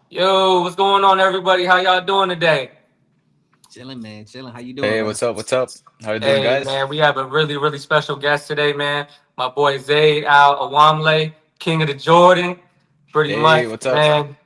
Yo, what's going on, everybody? How y'all doing today? Chilling, man. Chilling. How you doing, Hey, brother? what's up? What's up? How you doing, Hey, guys? man, we have a really special guest today, man. My boy Zaid Al Awamleh, King of the Jordan, pretty Hey, much, what's up? man.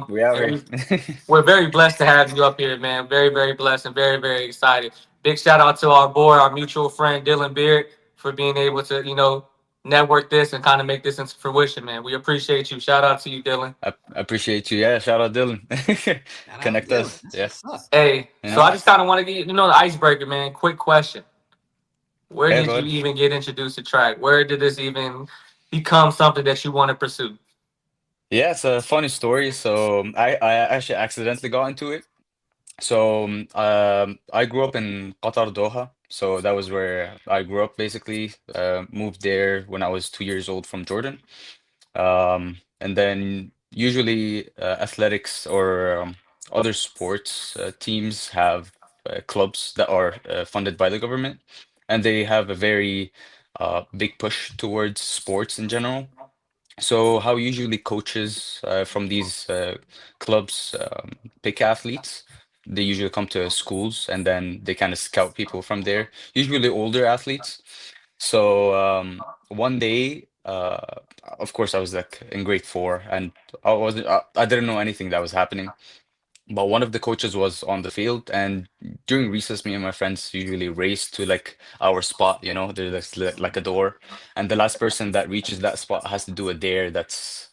We out here. And we're very blessed to have you up here, man. Very blessed and very excited. Big shout out to our boy, our mutual friend Dylan Beard, for being able to, network this and kind of make this into fruition, man. We appreciate you. Shout out to you, Dylan. I appreciate you. Yeah, shout out Dylan. Shout out Connect Dylan. us. That's Yeah. what's up. Hey, so Yeah. I just kind of want to get, the icebreaker, man. Quick question. Where Yeah, did go you ahead. even get introduced to track? Where did this even become something that you want to pursue? Yeah, it's a funny story. So I actually accidentally got into it. So I grew up in Qatar, Doha. So that was where I grew up basically. Moved there when I was 2 years old from Jordan. And then usually athletics or other sports teams have clubs that are funded by the government, and they have a very big push towards sports in general. So how usually coaches from these clubs pick athletes, they usually come to schools and then they kind of scout people from there, usually older athletes. So one day, of course, I was like in grade four, and I didn't know anything that was happening. But one of the coaches was on the field, and during recess, me and my friends usually race to like our spot. There's like a door, and the last person that reaches that spot has to do a dare that's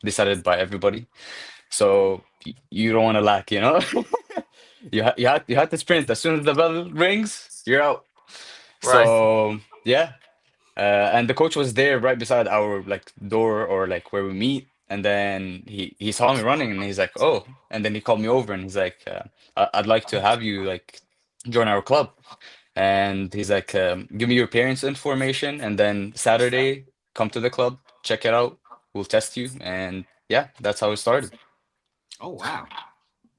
decided by everybody. So you don't want to lack. You had to sprint as soon as the bell rings, you're out. Right. So yeah, and the coach was there right beside our like door or like where we meet. And then he saw me running and he's like, "Oh," and then he called me over and he's like, I'd like to have you like join our club." And he's like, "Give me your parents' information, and then Saturday come to the club, check it out. We'll test you." And yeah, that's how it started. Oh wow.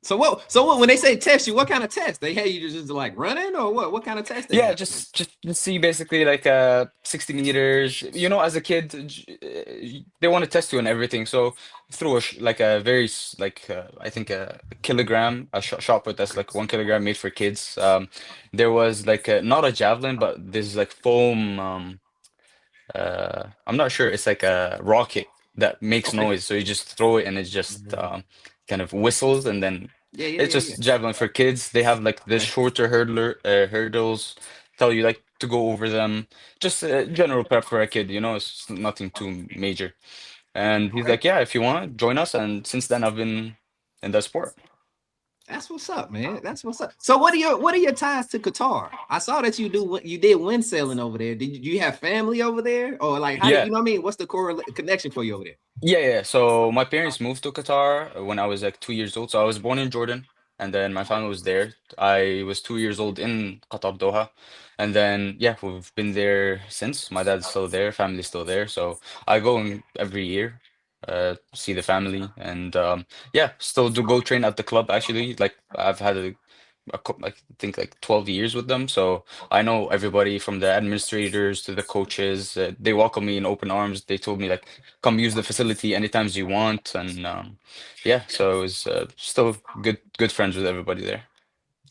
So what? When they say test you, what kind of test? They had you just like running or what? What kind of test they Yeah, have you? just see basically like 60 meters. As a kid, they want to test you on everything. So through like a very like I think a kilogram, a shot put that's like 1 kilogram made for kids. There was like not a javelin, but this like foam. I'm not sure. It's like a rocket that makes Okay. noise. So you just throw it and it just kind of whistles, and then it's Yeah. just javelin for kids. They have like the Okay. shorter hurdles, tell you like to go over them. Just general prep for a kid. It's nothing too major. And he's Okay. like, "Yeah, if you want, join us." And since then, I've been in that sport. That's what's up, man. That's what's up. So what are your ties to Qatar? I saw that you did wind sailing over there. Do you have family over there, or like how do Yeah. you know what I mean? What's the connection for you over there? Yeah. So my parents moved to Qatar when I was like 2 years old. So I was born in Jordan, and then my family was there. I was 2 years old in Qatar, Doha, and then yeah, we've been there since. My dad's still there, family's still there. So I go in every year, see the family, and yeah, still do go train at the club. Actually, like I've had I think like 12 years with them. So I know everybody from the administrators to the coaches. They welcome me in open arms. They told me like, "Come use the facility anytime you want." And yeah, so it was still good friends with everybody there.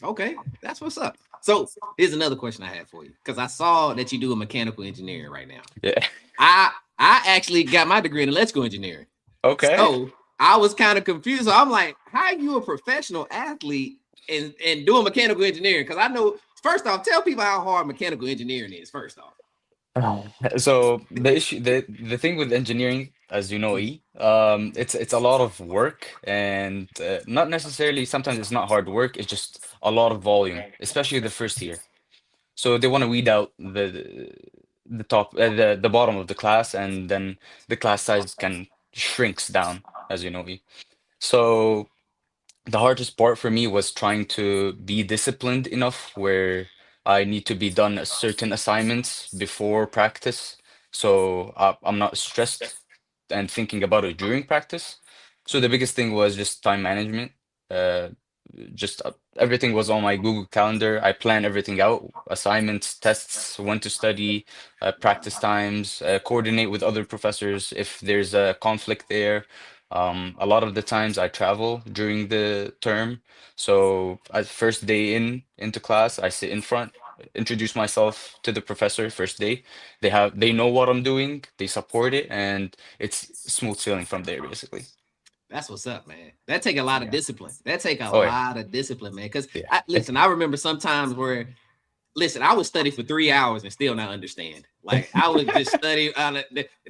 Okay, that's what's up. So here's another question I had for you because I saw that you do a mechanical engineering right now. Yeah. I I actually got my degree in electrical engineering, Okay. so I was kind of confused. So I'm like, how are you a professional athlete and doing mechanical engineering? Because I know first off, tell people how hard mechanical engineering is. First off. Oh. So the thing with engineering, as you know, it's a lot of work, and not necessarily, sometimes it's not hard work, it's just a lot of volume, especially the first year. So they want to weed out the bottom of the class, and then the class size can shrinks down, as you know. So the hardest part for me was trying to be disciplined enough where I need to be done certain assignments before practice, so I'm not stressed and thinking about it during practice. So the biggest thing was just time management. Uh, just everything was on my Google Calendar. I plan everything out, assignments, tests, when to study, practice times, coordinate with other professors if there's a conflict there. A lot of the times I travel during the term. So at first day into class, I sit in front, introduce myself to the professor first day. They know what I'm doing, they support it, and it's smooth sailing from there basically. That's what's up, man. That take a lot of Yeah. discipline. That take a Oh yeah. lot of discipline, man. Because Yeah. I listen, I remember sometimes where listen, I would study for 3 hours and still not understand. Like I would just study,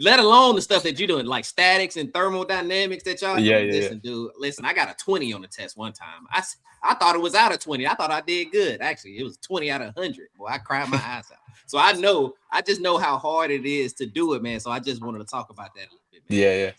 let alone the stuff that you're doing, like statics and thermodynamics that y'all. Yeah, yeah, yeah. Listen, dude. Listen, I got a 20 on the test one time. I thought it was out of 20. I thought I did good. Actually, it was 20 out of 100. Boy, I cried my eyes out. So I just know how hard it is to do it, man. So I just wanted to talk about that a little bit, man. Yeah, yeah.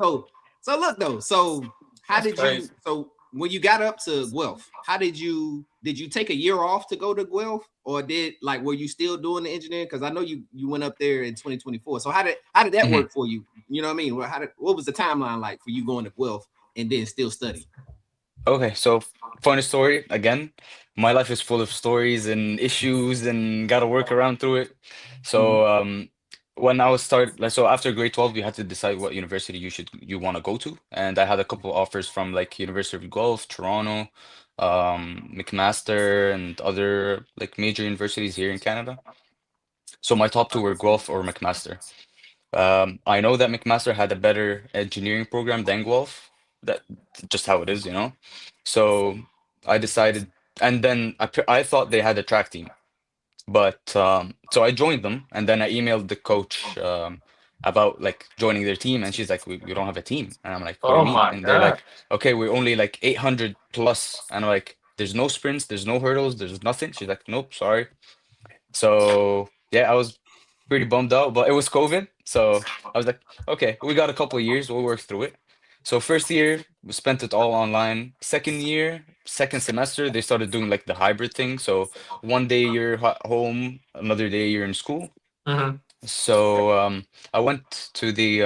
So look though. So how That's did you? crazy. So when you got up to Guelph, how did you take a year off to go to Guelph, or did like were you still doing the engineering? Because I know you went up there in 2024. So how did that Mhm. work for you? You know what I mean? What was the timeline like for you going to Guelph and then still studying? Okay, so funny story again. My life is full of stories and issues and gotta work around through it. Mhm. So when I was so after grade 12 you had to decide what university you want to go to. And I had a couple offers from like University of Guelph, Toronto, McMaster and other like major universities here in Canada. So my top two were Guelph or McMaster. I know that McMaster had a better engineering program than Guelph. That just how it is, you know. So I decided, and then I thought they had a track team, but so I joined them, and then I emailed the coach about like joining their team, and she's like, we don't have a team," and I'm like, "What do you Oh mean?" my And they're god. like, "Okay, we're only like 800 plus," and I'm like, "There's no sprints, there's no hurdles, there's nothing." She's like, "Nope, sorry." So yeah, I was pretty bummed out, but it was COVID. So I was like, okay, we got a couple of years, we'll work through it. So first year, we spent it all online. Second year, second semester, they started doing like the hybrid thing. So one day you're home, another day you're in school. Hmm. So I went to the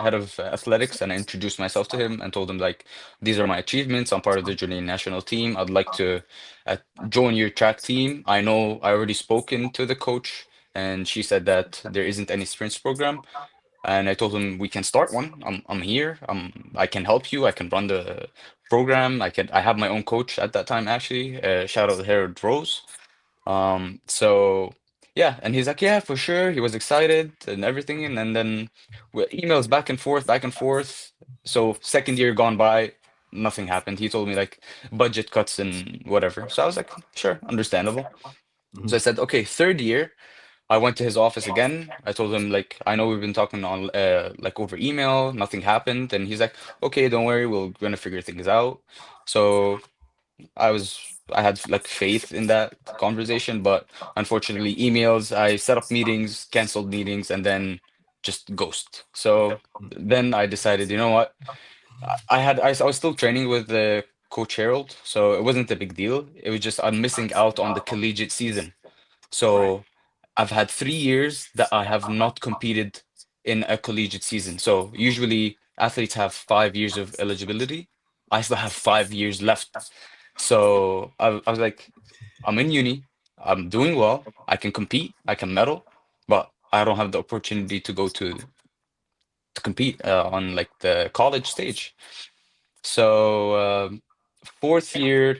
head of athletics and I introduced myself to him and told him like these are my achievements. I'm part of the Jordanian national team. I'd like to uh, join your track team. I know I already spoken to the coach and she said that there isn't any sprints program. And I told him we can start one. I'm here. I can help you. I can run the program. I have my own coach at that time actually. Shout out to Harold Rose. So yeah, and he's like, yeah, for sure. He was excited and everything, and then emails back and forth, back and forth. So second year gone by, nothing happened. He told me like budget cuts and whatever. So I was like, sure, understandable. So I Mhm. said, okay, third year. I went to his office again. I told him like, I know we've been talking on like over email, nothing happened, and he's like, okay, don't worry, we're gonna figure things out. So I had like faith in that conversation, but unfortunately, emails, I set up meetings, canceled meetings, and then just ghost. So then I decided, you know what? I was still training with the coach Harold, so it wasn't a big deal. It was just I'm missing out on the collegiate season. Right. So I've had 3 years that I have not competed in a collegiate season. So usually athletes have 5 years of eligibility. I still have 5 years left. So I was like, I'm in uni, I'm doing well, I can compete, I can medal, but I don't have the opportunity to go to compete on like the college stage. So fourth year,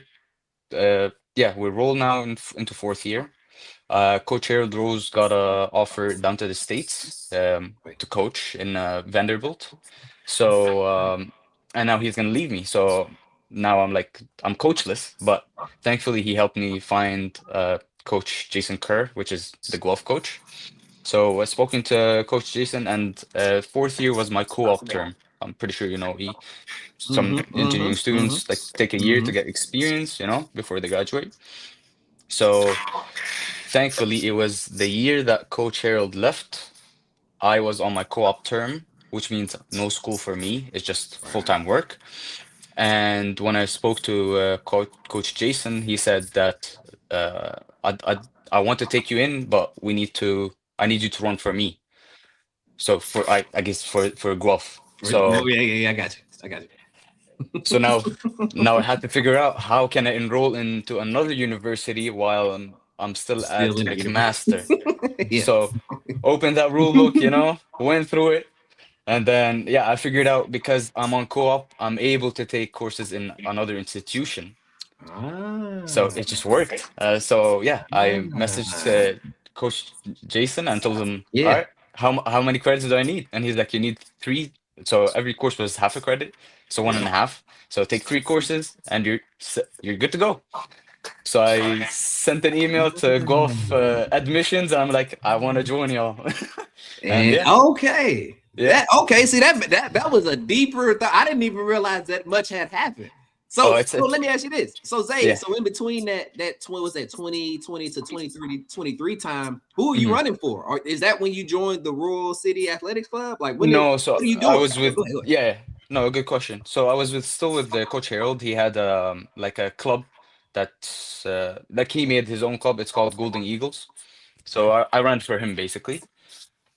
yeah, we roll now into fourth year. Coach Harold Rose got a offer down to the States Right. to coach in Vanderbilt. So, and now he's gonna leave me. So now I'm coachless, but thankfully he helped me find Coach Jason Kerr, which is the golf coach. So I spoken to Coach Jason, and fourth year was my co-op term. I'm pretty sure you know some Mm-hmm. engineering Mm-hmm. Mm-hmm. students like take a year to Mm-hmm. get experience, before they graduate. So thankfully, it was the year that Coach Harold left. I was on my co-op term, which means no school for me. It's just Right. full-time work. And when I spoke to Coach Jason, he said that I want to take you in, but I need you to run for me. So I guess for Guelph. Oh So yeah, yeah, yeah. I got you. I got so now you. now I had to figure out how can I enroll into another university while I'm still Still at in the university. McMaster. Yeah. So opened that rule book, went through it. And then yeah, I figured out because I'm on co-op, I'm able to take courses in another institution. So Ah, it just worked. So yeah, I messaged ah, Coach Jason and told him, all yeah. right, how many credits do I need? And he's like, you need three. So every course was half a credit, so one and a half. So take three courses and you're good to go. So I sent an email to golf admissions. I'm like, I want to join y'all. And And yeah, okay, yeah. that okay. See that was a deeper thought. I didn't even realize that much had happened. Oh, So let me ask you this. So Zay, yeah. so in between was that 2020 to 2023 time, who are you Mhm. running for? Or is that when you joined the Royal City Athletics Club? Like No, what so are you I doing? was with, Go ahead, go ahead. yeah, yeah. No, good question. So I was with still with the Coach Harold. He had like a club that like he made his own club. It's called Golden Eagles. So I ran for him basically.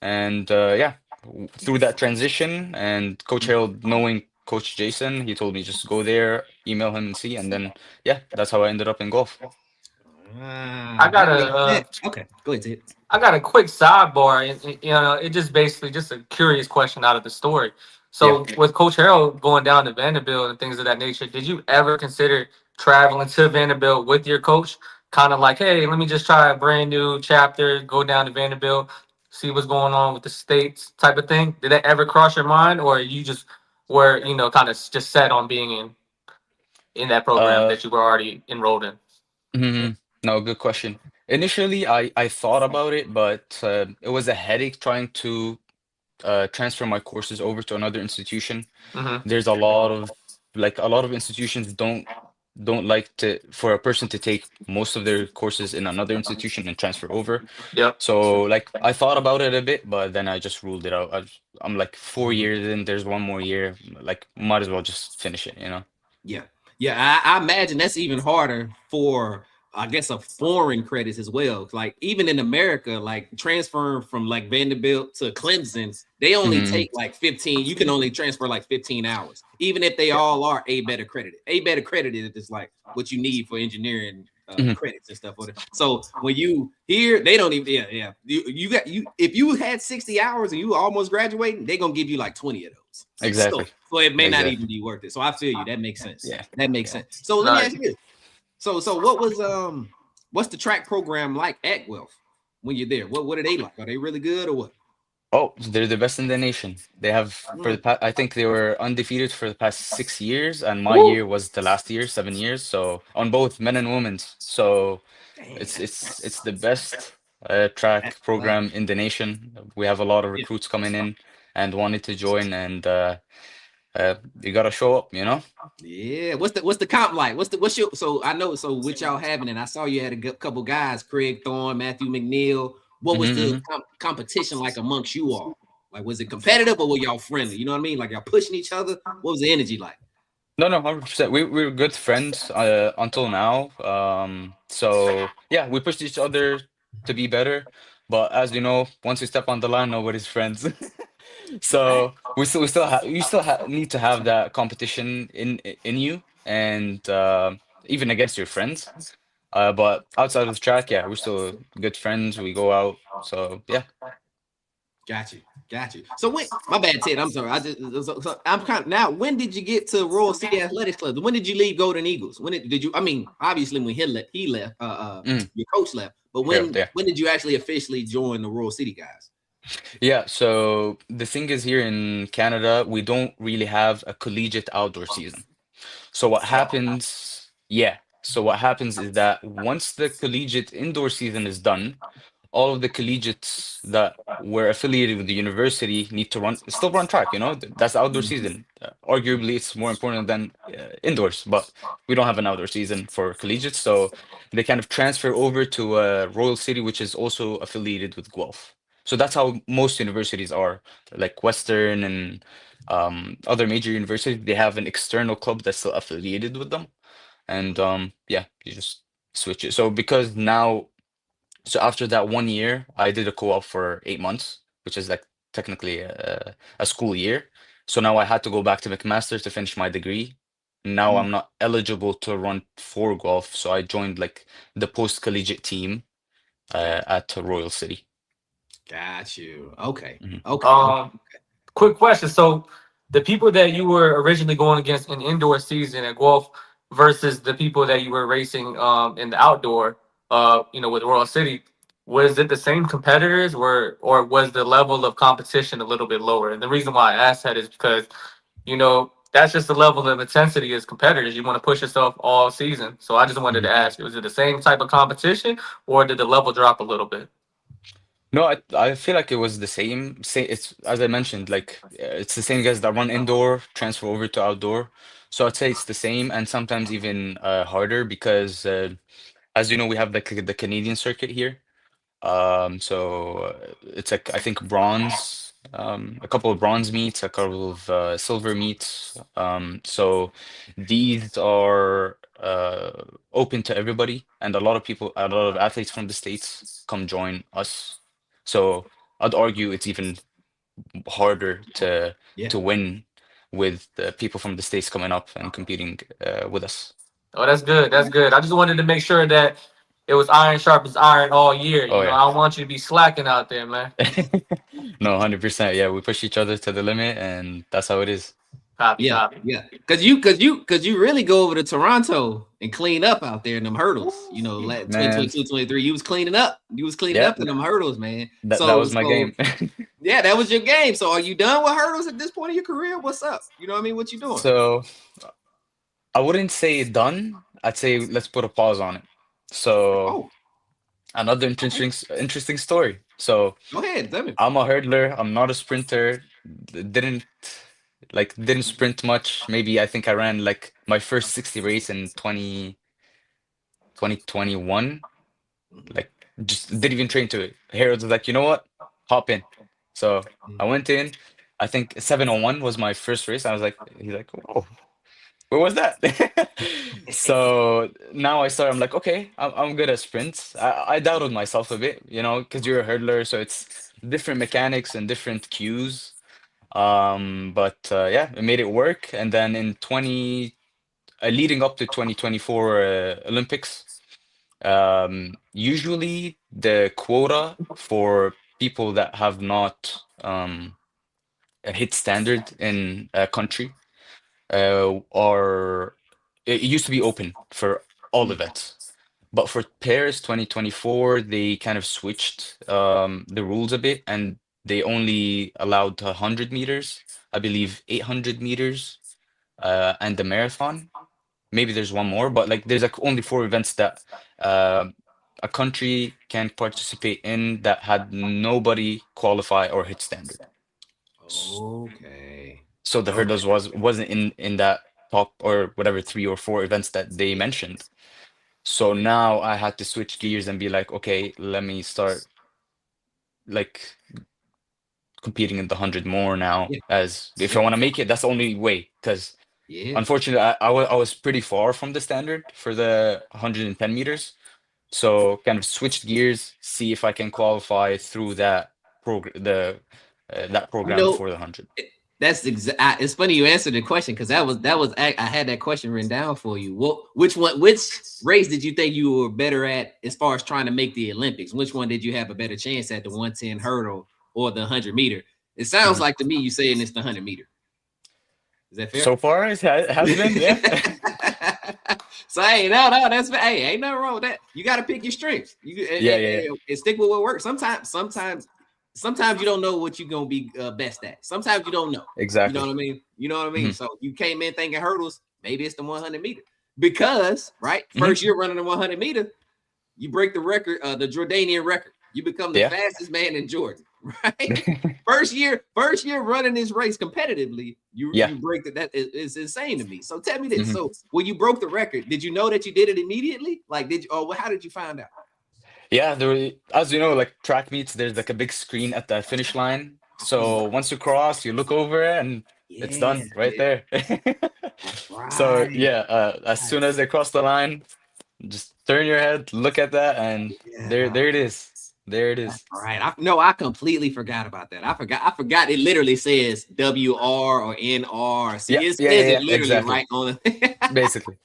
And yeah, through that transition and Coach Harold knowing Coach Jason, he told me just go there, email him and see. And then yeah, that's how I ended up in golf. I Ah, got that makes a sense. Okay, go ahead, Ted. I got a quick sidebar, and you know, it just basically just a curious question out of the story. Yeah. So, with Coach Harold going down to Vanderbilt and things of that nature, did you ever consider traveling to Vanderbilt with your coach? Kind of like, hey, let me just try a brand new chapter, go down to Vanderbilt, see what's going on with the states, type of thing. Did that ever cross your mind, or you just were, you know, kind of just set on being in that program Uh, that you were already enrolled in? no, good question. Initially, I thought about it, but it was a headache trying to transfer my courses over to another institution. Mm-hmm. There's a lot of institutions don't like to for a person to take most of their courses in another institution and transfer over. Yep. So like I thought about it a bit, but then I just ruled it out. I'm like 4 years in, there's one more year. Like might as well just finish it, you know? Yeah, yeah. I imagine that's even harder for, I guess, a foreign credits as well. Like even in America, like transferring from like Vanderbilt to Clemson, they only Hmm. take like 15. You can only transfer like 15 hours, even if they Yeah. all are A better accredited. A better accredited is like what you need for engineering Hmm. credits and stuff. So when you here, they don't even. Yeah, yeah. You got you. If you had 60 hours and you almost graduating, they're gonna give you like 20 of those. Exactly. So it may not even Exactly. be worth it. So I feel you. That makes sense. Yeah. That makes Yeah. sense. So let me ask Nice. you this. So what's the track program like at Guelph when you're there? What are they like? Are they really good or what? Oh, they're the best in the nation. They have for the Mm, past, I think they were undefeated for the past 6 years, and my Woo. year was the last year, 7 years. So on both men and women's. So dang, it's the best track that's wow. program in the nation. We have a lot of Yeah. recruits coming in and wanted to join, and you gotta show up, you know? Yeah. What's the comp like? What's your so I know so with y'all having it, I saw you had a couple guys, Craig Thorne, Matthew McNeil. What was the Hmm. competition like amongst you all? Like, was it competitive or were y'all friendly? You know what I mean? Like y'all pushing each other. What was the energy like? No, no, 100%. We were good friends until now. So yeah, we pushed each other to be better. But as you know, once you step on the line, nobody's friends. Fact. So we still have you still ha need to have that competition in you and even against your friends. But outside of the track, yeah, we're still good friends. We go out. So yeah. Got you. Got you. So when my bad, Ted. I'm sorry. I'm kind of now. When did you get to Royal City Athletics Club? When did you leave Golden Eagles? When did you? I mean, obviously when he left, Mm, your coach left. But Harold, yeah. when did you actually officially join the Royal City guys? Yeah, so the thing is here in Canada, we don't really have a collegiate outdoor season. So what happens, yeah. So what happens is that once the collegiate indoor season is done, all of the collegiates that were affiliated with the university need to still run track, you know? That's outdoor season. Arguably, it's more important than indoors, but we don't have an outdoor season for collegiates, so they kind of transfer over to Royal City, which is also affiliated with Guelph. So that's how most universities are, like Western and other major universities. They have an external club that's still affiliated with them, and yeah, you just switch it. So because now so after that 1 year, I did a co-op for 8 months, which is like technically a school year. So now I had to go back to McMaster to finish my degree. Now Mm, I'm not eligible to run for golf, so I joined like the post-collegiate team got at Royal City. got you. Okay. Mhm. Okay. Okay. Um, Okay. Quick question. So, the people that you were originally going against in indoor season at golf versus the people that you were racing in the outdoor, with Royal City, was it the same competitors, or was the level of competition a little bit lower? And the reason why I asked that is because that's just the level of intensity as competitors. You want to push yourself all season. So I just wanted to ask, was it the same type of competition, or did the level drop a little bit? No, I feel like it was the same. It's as I mentioned, like it's the same guys that run indoor transfer over to outdoor. So I'd say it's the same, and sometimes even harder because, as you know, we have the Canadian circuit here. So it's like I think bronze, a couple of bronze meets, a couple of silver meets. So these are open to everybody, and a lot of people, a lot of athletes from the States come join us. So I'd argue it's even harder Yeah. to win with the people from the States coming up and competing with us. Oh, that's good. That's good. I just wanted to make sure that it was iron sharp as iron all year. Oh yeah. I don't want you to be slacking out there, man. No, 100%. Yeah, we push each other to the limit, and that's how it is. Copy, Yeah, copy. yeah. Cause you really go over to Toronto and clean up out there in them hurdles. Like Man, 2022, 23. You was cleaning up. You was cleaning yeah, up in them hurdles, man. that was my game. Yeah, that was your game. So are you done with hurdles at this point of your career? What's up? You know what I mean? What you doing? So I wouldn't say done. I'd say let's put a pause on it. So Oh, another okay. interesting story. So Go ahead, tell me. I'm a hurdler. I'm not a sprinter. Didn't sprint much. Maybe I think I ran like my first 60 race in 2021. Mhm. Like just didn't even train to it. Harold was like, you know what? Hop in. So I went in. I think 701 was my first race. I was like, he's like, oh, where was that? So now I'm like, okay, I'm good at sprints. I doubted myself a bit, because you're a hurdler, so it's different mechanics and different cues. But yeah, it made it work. And then leading up to 2024 Olympics, usually the quota for people that have not hit standard in a country are it used to be open for all Mm. events. But for Paris 2024, they kind of switched the rules a bit and they only allowed 100 meters, I believe 800 meters, and the marathon. Maybe there's one more, but like there's like only four events that uh, a country can participate in that had nobody qualify or hit standard. S- Okay. So the Okay. hurdles wasn't in that top or whatever three or four events that they mentioned. So now I had to switch gears and be like, okay, let me start like competing in the 100 more now, Yeah. as if I Yeah. want to make it, that's the only way. Because Yeah. unfortunately, I was pretty far from the standard for the 110 meters. So kind of switched gears, see if I can qualify through that You program know, for the 100. it- it's funny you answered the question because I had that question written down for you. Which race did you think you were better at as far as trying to make the Olympics? Which one did you have a better chance at, the 110 hurdle or the 100 meter? It sounds Mhm. like to me you saying it's the 100 meter. Is that fair? So far, it has been, yeah. So hey, no, hey, ain't nothing wrong with that. You got to pick your strengths. You Yeah, yeah, yeah. and stick with what works. Sometimes you don't know what you're gonna be best at. Sometimes you don't know. You know Exactly. what I mean? You know what I mean? Hmm. So you came in thinking hurdles. Maybe it's the 100 meter because right Hmm. first year running the 100 meter, you break the record, the Jordanian record. You become the Yeah. fastest man in Jordan, right? First year running this race competitively, you Yeah. you break that is insane to me. So tell me this. Hmm. So when you broke the record, did you know that you did it immediately? Like did you or how did you find out? Yeah, as you know, like track meets, there's like a big screen at the finish line. Mm. So once you cross, you look over it and it's Yeah, done right yeah, there. that's So right. yeah, as soon as they cross the line, just turn your head, look at that, and Yeah, there it is. There it that's is. right. I completely forgot about that. I forgot it literally says WR or NR. See, Yeah, it yeah, yeah, says it yeah, literally exactly. right on it. Basically,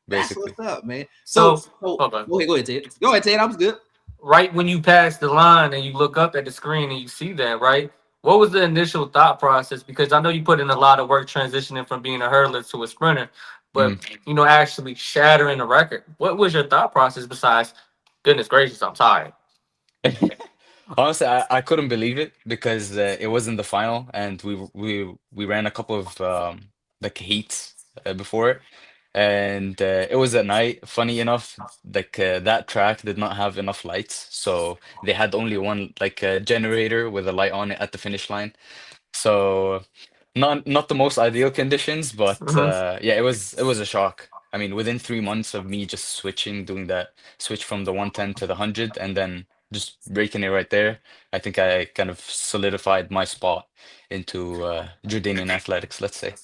That's basically. what's up, man. So, So, so okay. go ahead, Ted. Go ahead, Ted. I was good. Right when you pass the line and you look up at the screen and you see that, right? What was the initial thought process? Because I know you put in a lot of work transitioning from being a hurdler to a sprinter, Mm. but actually shattering a record. What was your thought process besides, goodness gracious, I'm tired? Honestly, I couldn't believe it because it was in the final, and we ran a couple of like heats before it, and it was at night. Funny enough, like that track did not have enough lights, so they had only one like generator with a light on it at the finish line. So not the most ideal conditions, but Hmm. yeah, it was a shock. I mean, within 3 months of me just switching, doing that switch from the 110 to the 100, and then just breaking it right there, I think I kind of solidified my spot into Jordanian athletics, let's say.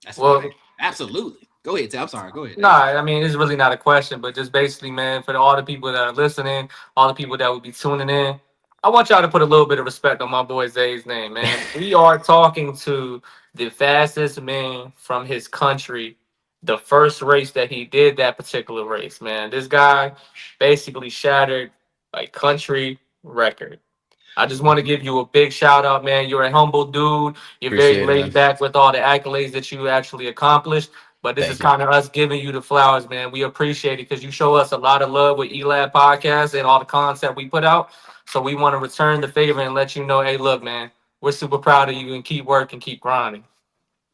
That's fire. Well, Absolutely. Go ahead, Tim. I'm sorry. Go ahead. nah, I mean, it's really not a question, but just basically, man, for all the people that are listening, all the people that will be tuning in, I want y'all to put a little bit of respect on my boy Zay's name, man. We are talking to the fastest man from his country, the first race that he did that particular race, man. This guy basically shattered a country record. I just want to give you a big shout out, man. You're a humble dude. You're very Appreciate it, laid man. back with all the accolades that you actually accomplished. But this is Thank you. kind of us giving you the flowers, man. We appreciate it because you show us a lot of love with Elab Podcast and all the content we put out. So we want to return the favor and let you know, hey, look, man, we're super proud of you and keep working, keep grinding.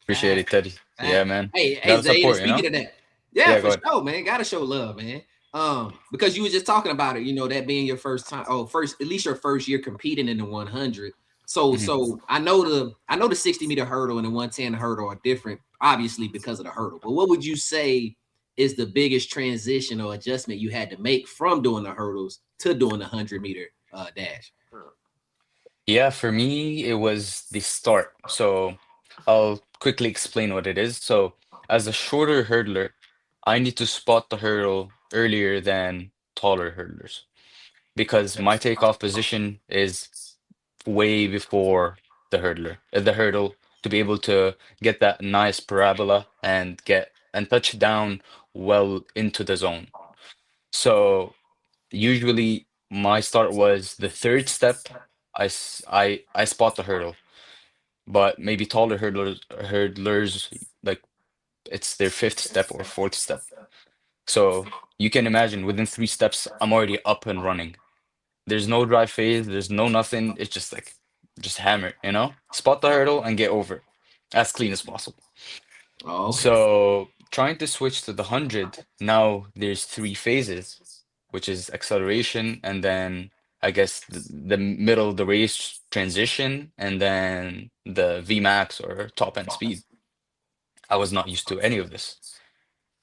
Appreciate Fact, it, Teddy. Yeah, fact. man. Hey, Gotta Zayd, and support, you speaking know? of that, yeah, Yeah, for go ahead. sure, man. Gotta show love, man. Because you were just talking about it, that being your first time, first, at least your first year competing in the 100. So, Mhm. so I know the 60-meter hurdle and the 110 hurdle are different, obviously because of the hurdle. But what would you say is the biggest transition or adjustment you had to make from doing the hurdles to doing the 100-meter dash? Yeah, for me, it was the start. So I'll quickly explain what it is. So, as a shorter hurdler, I need to spot the hurdle earlier than taller hurdlers because my takeoff position is way before the hurdle to be able to get that nice parabola and get and touch down well into the zone. So, usually my start was the third step. I spot the hurdle, but maybe taller hurdlers like it's their fifth step or fourth step. So you can imagine within 3 steps, I'm already up and running. There's no dry phase, there's no nothing. It's just like just hammer, spot the hurdle and get over it as clean as possible. Oh, okay. So trying to switch to the 100, now there's 3 phases, which is acceleration and then I guess the middle of the race transition and then the Vmax or top end speed. I was not used to any of this.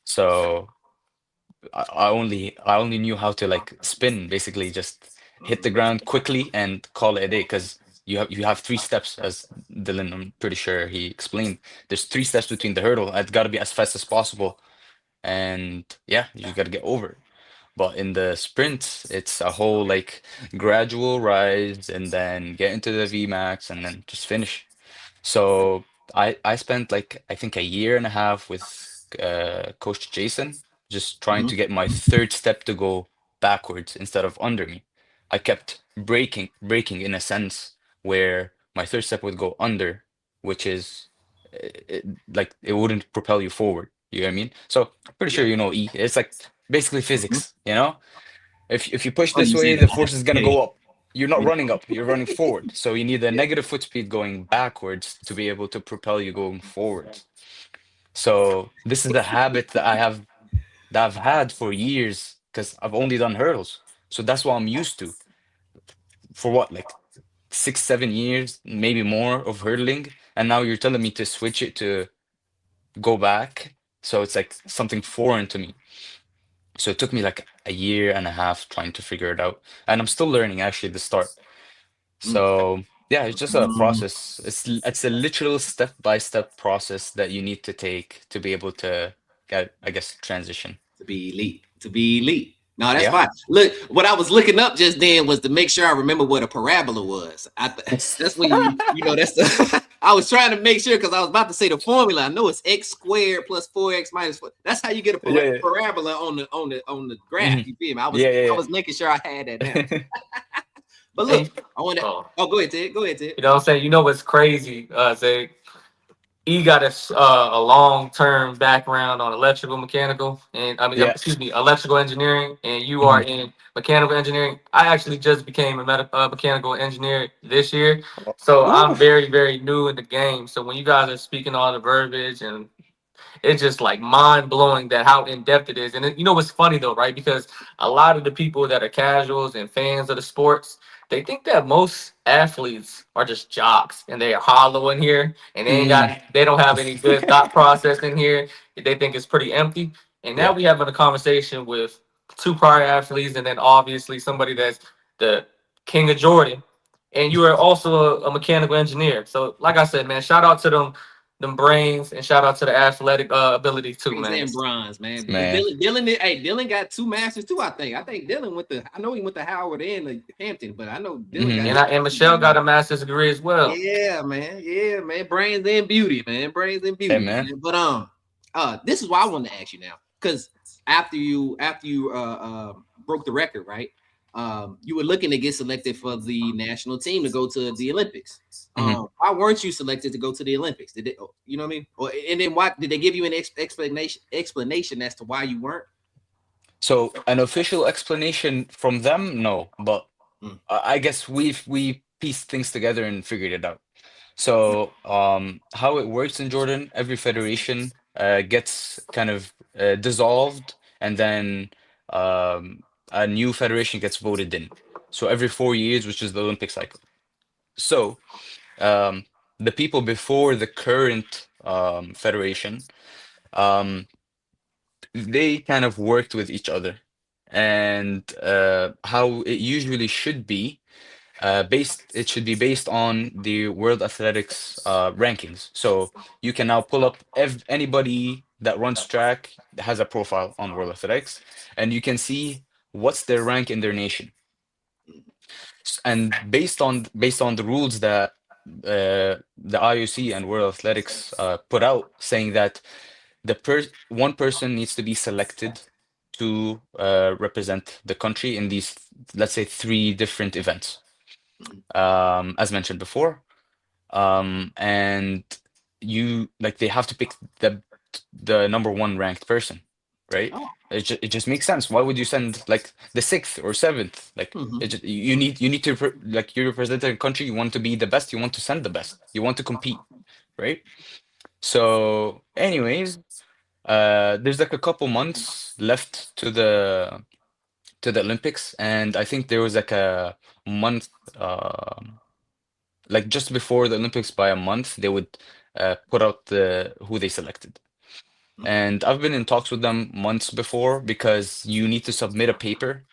So I only knew how to like spin, basically just hit the ground quickly and call it a day because you have 3 steps as Dylan, I'm pretty sure he explained. There's 3 steps between the hurdle. It's got to be as fast as possible. And yeah, you got to get over it. But in the sprint, it's a whole like gradual rise and then get into the VMAX and then just finish. So I spent like I think a year and a half with Coach Jason, just trying Mhm. to get my third step to go backwards instead of under me. I kept breaking in a sense where my third step would go under, which is like it wouldn't propel you forward. You know what I mean? So pretty Yeah. sure you know E. It's like basically Mhm. physics, you know? If you push Funny this you say way, the that. force is gonna Yeah. go up. You're not Yeah. running up, you're running forward. So you need a Yeah. negative foot speed going backwards to be able to propel you going forwards. So this is the habit that I've had for years because I've only done hurdles. So that's what I'm used to for what, like 6, 7 years, maybe more of hurdling. And now you're telling me to switch it to go back. So it's like something foreign to me. So it took me like a year and a half trying to figure it out. And I'm still learning actually the start. Mm. So yeah, it's just a Mm. process. It's a literal step-by-step process that you need to take to be able to get, I guess, transition. To be elite. To be elite. No, that's Yeah. fine. Look, what I was looking up just then was to make sure I remember what a parabola was. That's when that's the. I was trying to make sure because I was about to say the formula. I know it's x squared plus 4x minus 4. That's how you get a Yeah, parabola on the yeah. graph. Hmm. You feel me? I was Yeah, I was making sure I had that down. yeah, But And look, I want to. oh, Oh, go ahead, Ted. Go ahead, Ted. you know what I'm saying? You know what's crazy, Zay? He got a long term background on electrical mechanical and I mean Yeah. excuse me electrical engineering, and you are Hmm. in mechanical engineering. I actually just became a mechanical engineer this year, so Ooh. I'm very new in the game. So when you guys are speaking all the verbiage and it's just like mind blowing that how in depth it is. And you know what's funny though, right? Because a lot of the people that are casuals and fans of the sports, they think that most athletes are just jocks and they are hollow in here and Mm. they don't have any good thought process in here. They think it's pretty empty. And now Yeah. we having a conversation with two prior athletes and then obviously somebody that's the king of Jordan. And you are also a mechanical engineer. So like I said, man, shout out to them brains, and shout out to the athletic ability too, Rings man. and bronze, man. Man. Hey, Dylan got two masters too. I think Dylan went to. I know he went to Howard and Hampton, but I know Dylan got Hmm. his And master's Michelle got degree. a master's degree as well. Yeah, man. Yeah, man. Brains and beauty, man. Brains and Hey, beauty, man. man. But this is why I wanted to ask you now, because after you broke the record, right? You were looking to get selected for the national team to go to the Olympics. Hmm. Why weren't you selected to go to the Olympics? Did it? You know what I mean? Or and then why did they give you an explanation as to why you weren't? So an official explanation from them, no, but Mm, I guess we pieced things together and figured it out. So, how it works in Jordan, every federation gets kind of dissolved, and then a new federation gets voted in. So every 4 years, which is the Olympic cycle. So, um, the people before the current federation, um, they kind of worked with each other, and how it usually should be it should be based on the World Athletics rankings. So you can now pull up anybody that runs track that has a profile on World Athletics, and you can see what's their rank in their nation. And based on the rules that the IOC and World Athletics put out, saying that one person needs to be selected to represent the country in these, let's say, three different events, mm. as mentioned before. And you like they have to pick the number one ranked person, right? Oh, It just makes sense. Why would you send like the sixth or seventh? Like mhm. you need to like you represent a country. You want to be the best. You want to send the best. You want to compete, right? So, anyways, there's like a couple months left to the Olympics, and I think there was like a month. Like just before the Olympics by a month, they would put out who they selected. And I've been in talks with them months before because you need to submit a paper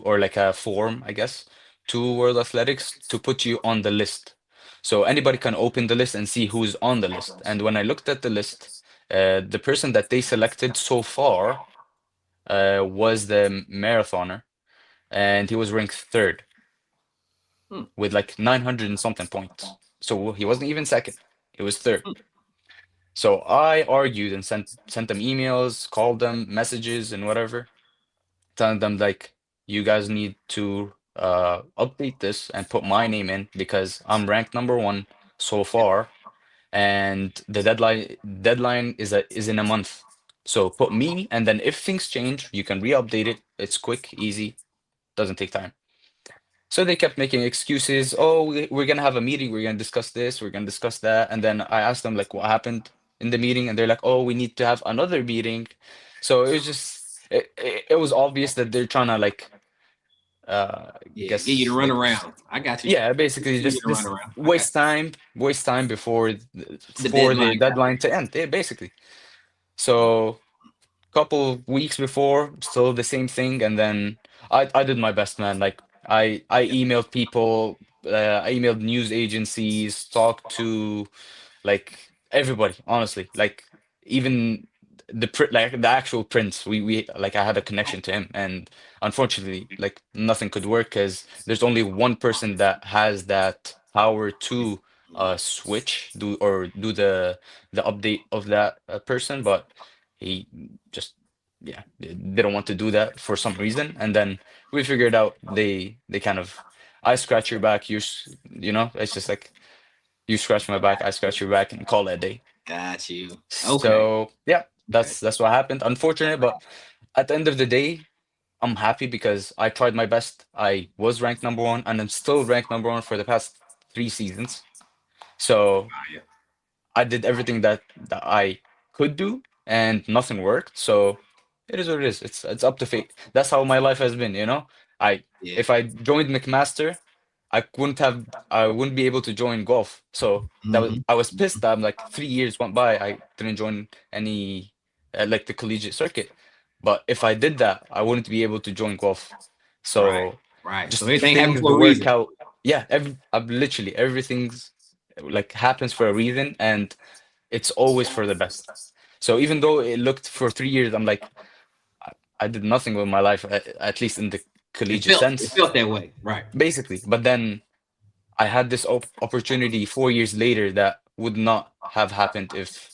or like a form, I guess, to World Athletics to put you on the list. So anybody can open the list and see who's on the list. And when I looked at the list, the person that they selected so far was the marathoner, and he was ranked third Hmm, with like 900 and something points. So he wasn't even second. He was third. hmm, So I argued and sent them emails, called them, messages, and whatever, telling them like, you guys need to update this and put my name in because I'm ranked number one so far, and the deadline is in a month. So put me, and then if things change, you can re-update it. It's quick, easy, doesn't take time. So they kept making excuses. Oh, we're gonna have a meeting. We're gonna discuss this. We're gonna discuss that. And then I asked them like, what happened in the meeting? And they're like, oh, we need to have another meeting. So it was just it was obvious that they're trying to like uh yeah, get you to guess run like around. I got you. yeah, basically Get you just to run just around. I got waste time before the for the deadline. deadline to end. Yeah, basically. So couple of weeks before, still the same thing, and then I did my best, man. Like I emailed people, I emailed news agencies, talked to like everybody, honestly. Like even like the actual prince, we like I had a connection to him, and unfortunately, like nothing could work because there's only one person that has that power to switch do the update of that person, but he just yeah they don't want to do that for some reason, and then we figured out they kind of I scratch your back, you know, it's just like you scratch my back, I scratch your back, and call it a day. Got you. Okay. So yeah, Okay. that's what happened. Unfortunate, but at the end of the day, I'm happy because I tried my best. I was ranked number one, and I'm still ranked number one for the past 3 seasons. So Fire. I did everything that I could do, and nothing worked. So it is what it is. It's up to fate. That's how my life has been, you know. I Yeah. If I joined McMaster, I wouldn't be able to join golf. So Hmm. I was pissed that I'm like 3 years went by, I didn't join any like the collegiate circuit. But if I did that, I wouldn't be able to join golf. Right. So Right. So just everything happened things for a work reason. out. Yeah, I've literally everything's like happens for a reason, and it's always for the best. So even though it looked for 3 years, I'm like, I, I did nothing with my life, at least in the collegiate It sense, felt that way. Right. basically. But then I had this opportunity 4 years later that would not have happened if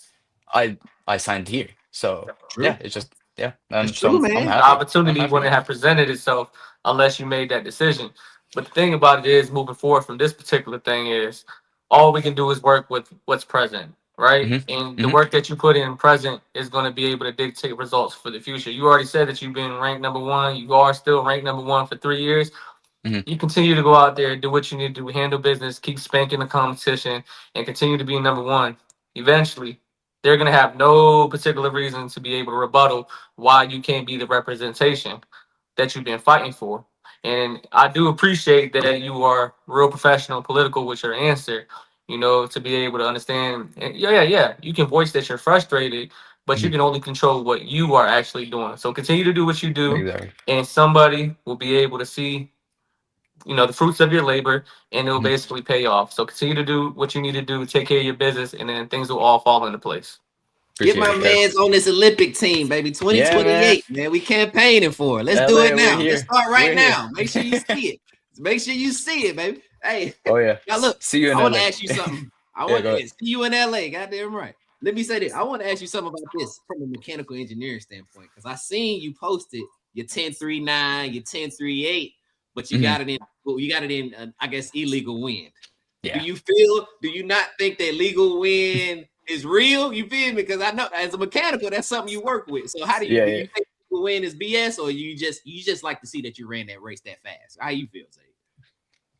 I I signed here. So yeah, True. it's just yeah, That's and so true, I'm man. The happy. I'm opportunity happy, wouldn't man. have presented itself unless you made that decision. But the thing about it is, moving forward from this particular thing is, all we can do is work with what's present, right? Hmm. And the Hmm. work that you put in present is going to be able to dictate results for the future. You already said that you've been ranked number one. You are still ranked number one for 3 years. Hmm. You continue to go out there, do what you need to do, handle business, keep spanking the competition, and continue to be number one. Eventually, they're going to have no particular reason to be able to rebuttal why you can't be the representation that you've been fighting for. And I do appreciate that you are real professional, political with your answer. You know, to be able to understand. And yeah, yeah, yeah. You can voice that you're frustrated, but you Hmm. can only control what you are actually doing. So continue to do what you do, Exactly. and somebody will be able to see, the fruits of your labor, and it will Hmm. basically pay off. So continue to do what you need to do, take care of your business, and then things will all fall into place. Get Appreciate my it, Kev. man's on this Olympic team, baby. Yeah, man. 2028, man. We campaigning for it. Let's do it LA, we're now. Let's here. start right We're here. now. Make sure you see it. Make sure you see it, baby. Hey, Oh yeah. now look, See you in I want to LA. ask you something. I Yeah, want go to ahead. see you in LA. Goddamn right. Let me say this. I want to ask you something about this from a mechanical engineering standpoint. Because I seen you posted your 1039, your 1038, but you Hmm. got it in, well, you got it in, I guess, illegal wind. Yeah. Do you not think that legal wind is real? You feel me? Because I know as a mechanical, that's something you work with. So how Yeah, do yeah. you think legal wind is BS, or you just like to see that you ran that race that fast? How you feel, Zay?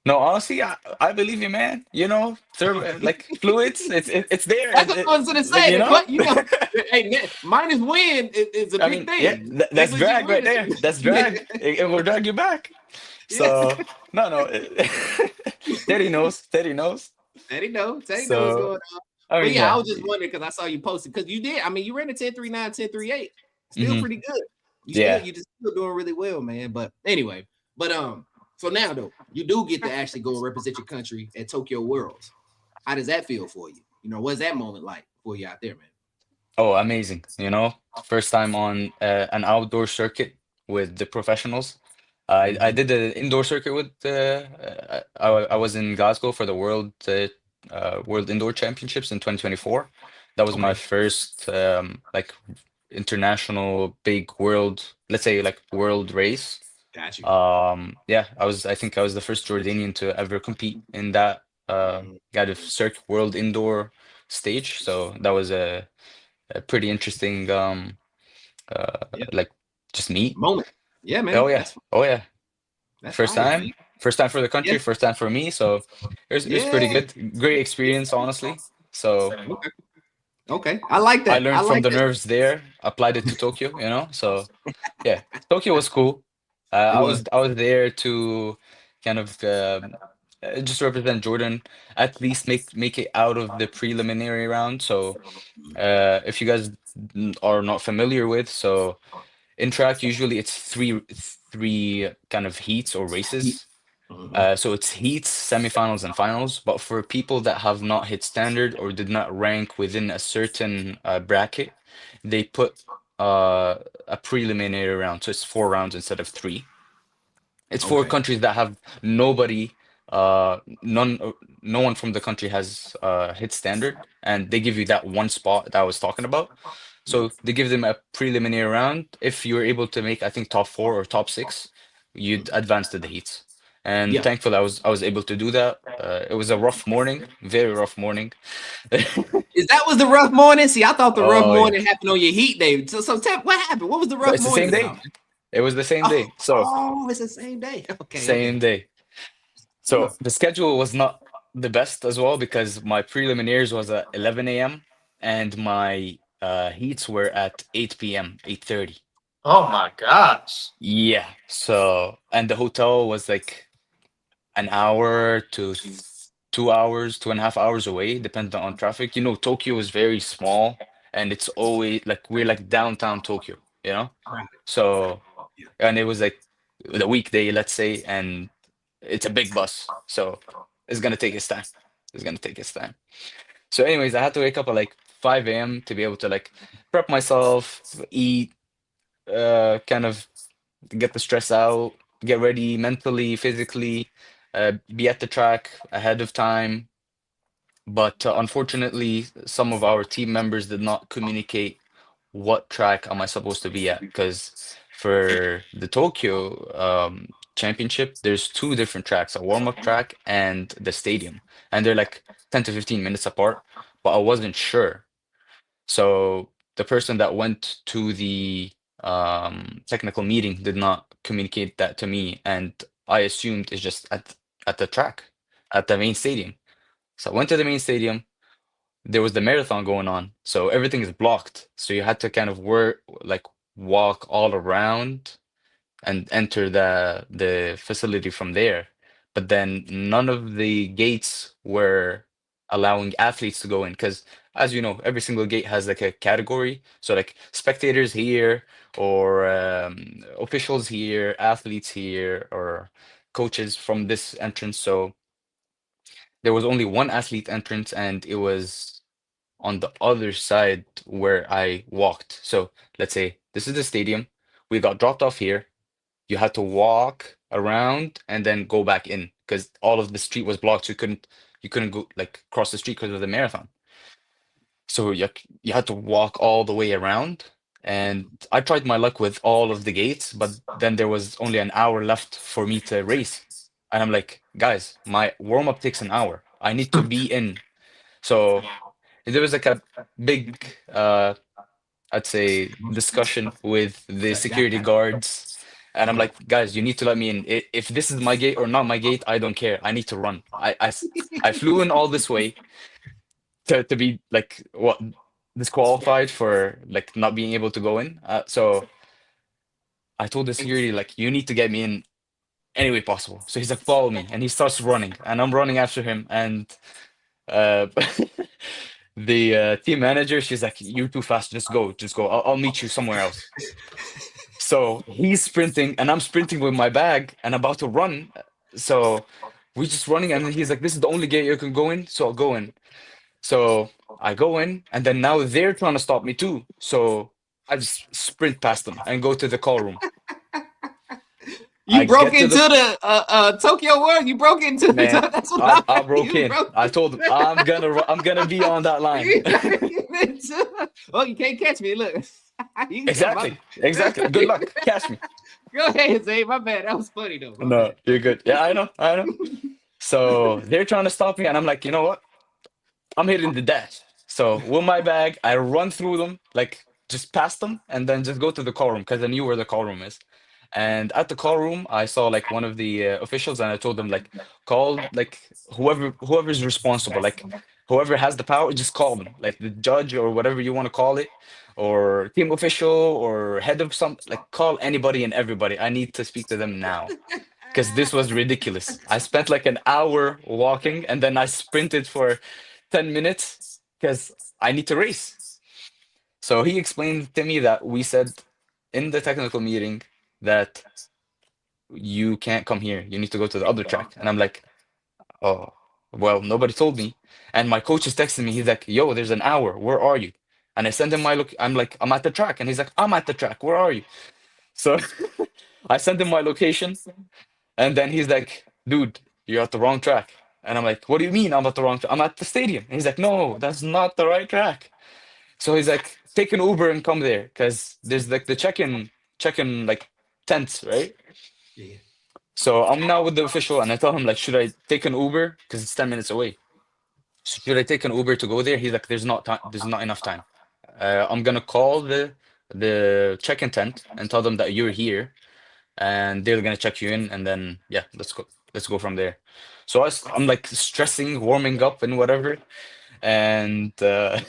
No, honestly, I believe you, man. You know, like fluids, it's there, That's what I was gonna like say. you know. Hey, minus wind is a I big mean, yeah, thing. that's Negligent drag right wind there. That's is drag. It will drag you back. yeah. So no, no. Teddy knows. Teddy knows. Teddy know what's So going on. I But mean, yeah, I yeah. was just wondering because I saw you posted because you did. I mean, you ran a 1039, 1038. Still Hmm. pretty good. Yeah. You just still doing really well, man. But anyway, so now though, you do get to actually go and represent your country at Tokyo Worlds. How does that feel for you? What's that moment like for you out there, man? Oh, amazing. You know, first time on an outdoor circuit with the professionals. I Mhm. did the indoor circuit with I was in Glasgow for the World Indoor Championships in 2024. That was my Okay, first like international big world, let's say like world race. got you. Yeah, I think I was the first Jordanian to ever compete in that Mhm. kind of circuit world indoor stage. So that was a pretty interesting Yeah, like just meet. moment. Yeah, Oh man. yeah. Oh yeah. That's First fire, man. time. First time for the Yeah, country, first time for me. So it was pretty yeah. good. Great experience, honestly. So Okay, okay. I like I that. I learned from like the that. nerves there, applied it to Tokyo, you know? So yeah, Tokyo was cool. It was. I was there to kind of just represent Jordan, at least make it out of the preliminary round. So if you guys are not familiar with, so in track, usually it's three kind of heats or races. Mhm. So it's heats, semifinals, and finals. But for people that have not hit standard or did not rank within a certain bracket, they put a preliminary round. So it's 4 rounds instead of three. It's for Okay. countries that have no one from the country has hit standard, and they give you that one spot that I was talking about. Yeah. So they give them a preliminary round. If you're able to make, I think, top four or top six, you'd advance to the heats. and Yeah. thankfully I was able to do that. It was a rough morning, very rough morning. Is that was the rough morning? See, I thought the rough Oh yeah, morning happened on your heat day. So what happened? What was the rough it's the morning same day. about? It was the same Oh, day. So it's the same day. Okay, same okay. day. So the schedule was not the best as well because my preliminaries was at 11 a.m. and my heats were at 8 p.m., 8:30. Oh my gosh. Yeah. So, and the hotel was like an hour to 2 hours, 2.5 hours away, depending on traffic. Tokyo is very small and it's always like we're like downtown Tokyo, you know? Right. So, and it was like the weekday, let's say, and it's a big bus. So it's gonna take its time. It's gonna take its time. So, anyways, I had to wake up at like 5 a.m. to be able to like prep myself, eat, kind of get the stress out, get ready mentally, physically, be at the track ahead of time. But unfortunately, some of our team members did not communicate what track am I supposed to be at. Because for the Tokyo championship, there's two different tracks, a warm-up track and the stadium. And they're like 10 to 15 minutes apart, but I wasn't sure. So the person that went to the technical meeting did not communicate that to me, and I assumed it's just at the track, at the main stadium. So I went to the main stadium. There was the marathon going on, so everything is blocked. So you had to kind of work, like walk all around and enter the facility from there. But then none of the gates were allowing athletes to go in because, as you know, every single gate has like a category. So like spectators here, or officials here, athletes here, or coaches from this entrance. So there was only one athlete entrance, and it was on the other side where I walked. So let's say this is the stadium. We got dropped off here. You had to walk around and then go back in because all of the street was blocked. So you couldn't go like cross the street because of the marathon. So you had to walk all the way around. And I tried my luck with all of the gates, but then there was only an hour left for me to race. And I'm like, guys, my warm up takes an hour. I need to be in. So there was like a big I'd say discussion with the security guards. And I'm like, guys, you need to let me in. If this is my gate or not my gate, I don't care. I need to run. I flew in all this way to be like what disqualified for like not being able to go in. So I told the security like, you need to get me in any way possible. So he's like, follow me, and he starts running, and I'm running after him. And uh, the team manager, she's like, you're too fast. Just go, just go. I'll meet you somewhere else. So he's sprinting, and I'm sprinting with my bag and about to run. So we're just running, and he's like, "This is the only gate you can go in." So I'll go in. So I go in, and then now they're trying to stop me too. So I just sprint past them and go to the call room. I You broke get to into the the Tokyo World. You broke into man. that's what I I broke you in. broke I told them I'm gonna be on that line. you into, oh, you can't catch me. Look. You talking about Exactly. Exactly. Good luck. Catch me. Go ahead, Zay. My bad. That was funny though. My No, bad. you're good. Yeah, I know. I know. So they're trying to stop me, and I'm like, you know what? I'm hitting the dash. So with my bag, I run through them, like just past them, and then just go to the call room because I knew where the call room is. And at the call room, I saw like one of the officials, and I told them like, call like whoever's responsible, like whoever has the power, just call them, like the judge or whatever you want to call it, or team official or head of some, like call anybody and everybody. I need to speak to them now because this was ridiculous. I spent like an hour walking and then I sprinted for 10 minutes because I need to race. So he explained to me that we said in the technical meeting that you can't come here. You need to go to the other track. And I'm like, oh, well, nobody told me. And my coach is texting me. He's like, yo, there's an hour. Where are you? And I send him my look. I'm like, I'm at the track. And he's like, I'm at the track. Where are you? So I sent him my location. And then he's like, dude, you're at the wrong track. And I'm like, what do you mean I'm at the wrong track? I'm at the stadium. And he's like, no, that's not the right track. So he's like, take an Uber and come there. Because there's like the check-in like tents, right? Yeah. So I'm now with the official, and I tell him like, should I take an Uber? Because it's 10 minutes away. So should I take an Uber to go there? He's like, there's not time. There's not enough time. I'm gonna call the check-in tent and tell them that you're here, and they're gonna check you in, and then yeah, let's go from there. So I'm like stressing, warming up, and whatever, and I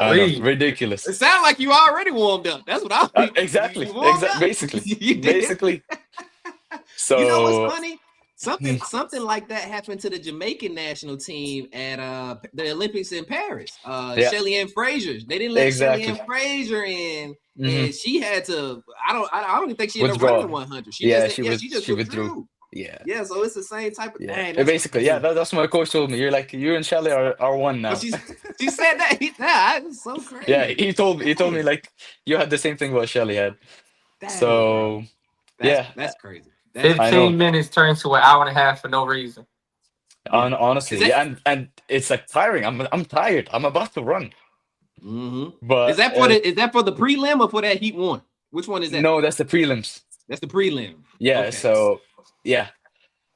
don't know, Golly. It ridiculous. sounds like you already warmed up. That's what I mean. Exactly, You warmed up. basically, You did. basically. You know what's So funny? Something like that happened to the Jamaican national team at the Olympics in Paris. yeah, Shelly Ann Fraser. They didn't let Shelly Ann exactly. Fraser in, Hmm. and she had to. I don't even think she ended up running Withdraw. the 100. She Yeah, just she just she withdrew. withdrew. Yeah. Yeah, so it's the same type of Yeah, dang. That's basically, yeah, crazy. that's what my coach told me. You're like, you and Shelly are one But now. she said that. Yeah, it's so Yeah, crazy. he told me Dang, like you had the same thing what Shelly had. dang, bro. So yeah, That's crazy. That's I crazy. 15 know. minutes turns to an hour and a half for no reason. Yeah. Is Honestly, that yeah, and it's like tiring. I'm tired. I'm about to run, hmm but is that for the prelim or for that heat one? Which one is that no, for? that's the prelims. That's the prelim. Yeah, Okay. so yeah,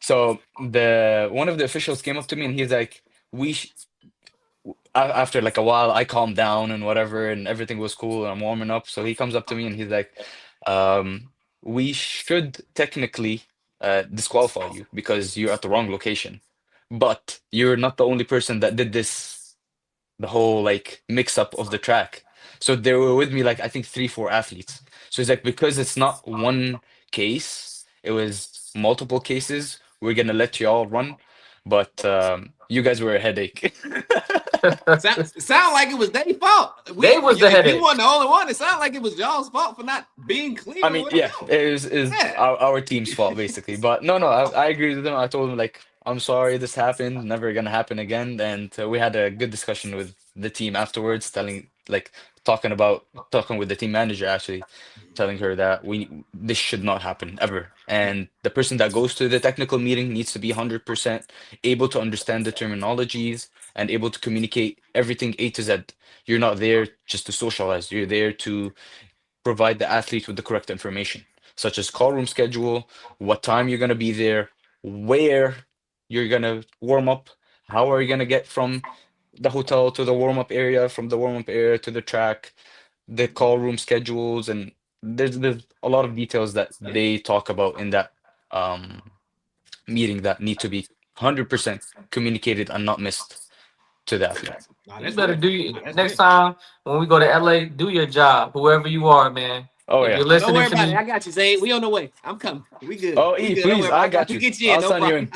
so the one of the officials came up to me and he's like, we sh after like a while, I calmed down and whatever, and everything was cool, and I'm warming up. So he comes up to me and he's like, um, "We should technically disqualify you because you're at the wrong location, but you're not the only person that did this, the whole like mix up of the track." So they were with me like I think three, four athletes. So it's like because it's not one case, it was multiple cases. We're gonna let you all run, but you guys were a headache. Sound like it was their fault. They was the If you headache. weren't the only one, it sounded like it was y'all's fault for not being clear I or mean, whatever. yeah, No. it is Yeah. our team's fault basically. But no, I agree with them. I told them like, I'm sorry this happened, never gonna happen again. And we had a good discussion with the team afterwards, telling like talking with the team manager actually, telling her that we this should not happen ever. And the person that goes to the technical meeting needs to be 100% able to understand the terminologies and able to communicate everything A to Z. You're not there just to socialize. You're there to provide the athlete with the correct information, such as call room schedule, what time you're going to be there, where you're going to warm up, how are you going to get from the hotel to the warm up area, from the warm up area to the track, the call room schedules, and there's a lot of details that they talk about in that um, meeting that need to be 100% communicated and not missed to the athlete. Nah, You that's better real. do Nah, that's next real. time when we go to LA, do your job, whoever you are, man. Oh If yeah. you're Oh, don't listening worry to about it. me, I got you, Zay. We on the way. I'm coming. We good. Oh, We E, good. Don't please, worry about I it. got We you. get you in. I'll No sign you problem. in.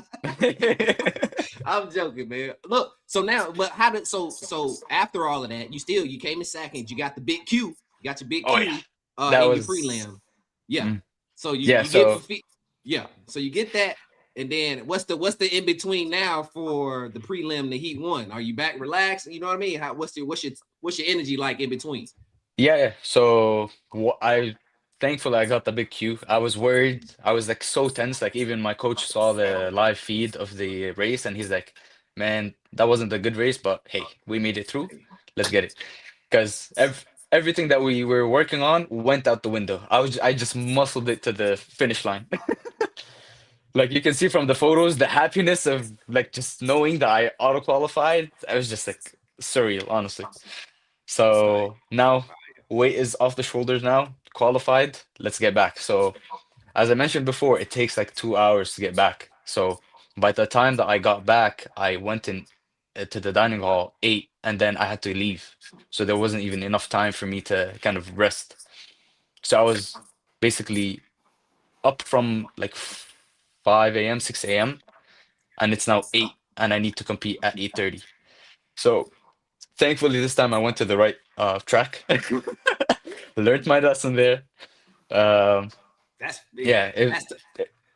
I'm joking, man. Look, so now, but how did so after all of that, you came in second. You got the big Q. You got your big Oh yeah. Q That in your was prelim. Yeah. mm. So Yeah, you get so for yeah. So you get that, and then what's the in between now for the prelim to heat one? Are you back relaxed? You know what I mean? How what's your energy like in between? yeah. So I thankfully I got the big Q. I was worried. I was like so tense. Like even my coach saw the live feed of the race and he's like, "Man, that wasn't a good race, but hey, we made it through. Let's get it." Because everything that we were working on went out the window. I just muscled it to the finish line. Like you can see from the photos, the happiness of like just knowing that I auto qualified. I was just like surreal, honestly. Fire, So now fire. weight is off the shoulders now, qualified. Let's get back. So as I mentioned before, it takes like 2 hours to get back. So by the time that I got back, I went in to the dining hall, ate, and then I had to leave. So there wasn't even enough time for me to kind of rest. So I was basically up from like 5 a.m., 6 a.m., and it's now 8, and I need to compete at 8:30. So thankfully this time I went to the right track. Learned my lesson there. Um, That's yeah, that's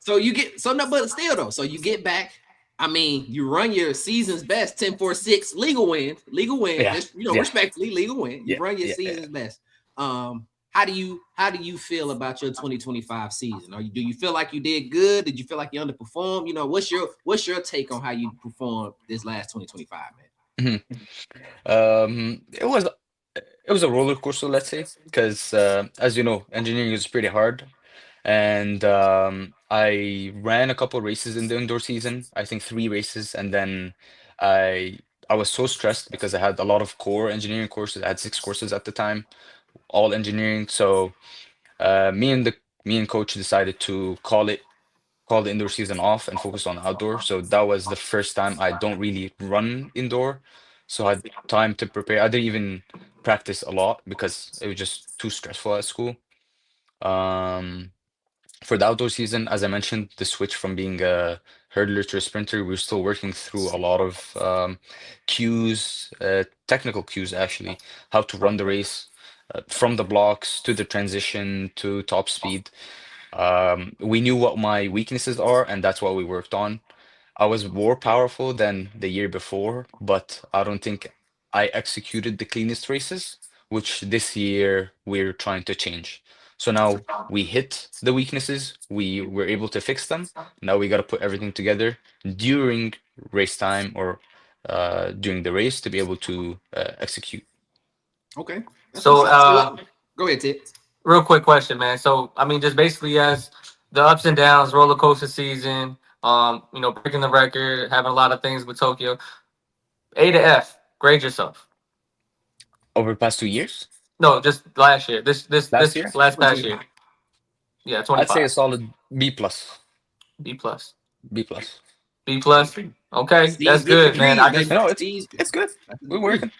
so you get so no, but still though. So you get back. I mean, you run your season's best 10-4-6 legal win. yeah, Just yeah, respectfully, legal win. You yeah, run your yeah, yeah. season's best. How do you feel about your 2025 season? Do you feel like you did good? Did you feel like you underperformed? What's your take on how you performed this last 2025, man? Mhm. It was a roller coaster, let's say, because as you know, engineering is pretty hard, and I ran a couple races in the indoor season, I think 3 races, and then I I was so stressed because I had a lot of core engineering courses. I had 6 courses at the time, all engineering. So me and coach decided to call the indoor season off and focus on outdoor. So that was the first time I don't really run indoor. So I had time to prepare. I didn't even practice a lot because it was just too stressful at school. Um, for the outdoor season, as I mentioned, the switch from being a hurdler to a sprinter, we're still working through a lot of cues, technical cues actually, how to run the race, from the blocks to the transition to top speed. We knew what my weaknesses are, and that's what we worked on. I was more powerful than the year before, but I don't think I executed the cleanest races, which this year we're trying to change. So now we hit the weaknesses, we were able to fix them. Now we got to put everything together during race time or during the race to be able to execute. Okay, that's what's So, up. So go ahead, Ted. real quick question, man. So, I mean, just basically as the ups and downs, roller coaster season, breaking the record, having a lot of things with Tokyo. A to F, grade yourself. Over the past 2 years, No, just last year. last year, This last past 25. year. Yeah, I'd say a 25. solid B plus, B plus. B plus. B plus. Okay, C's that's get good, man. I degrees, just baby. No, C's it's good. that's a We're degree. working.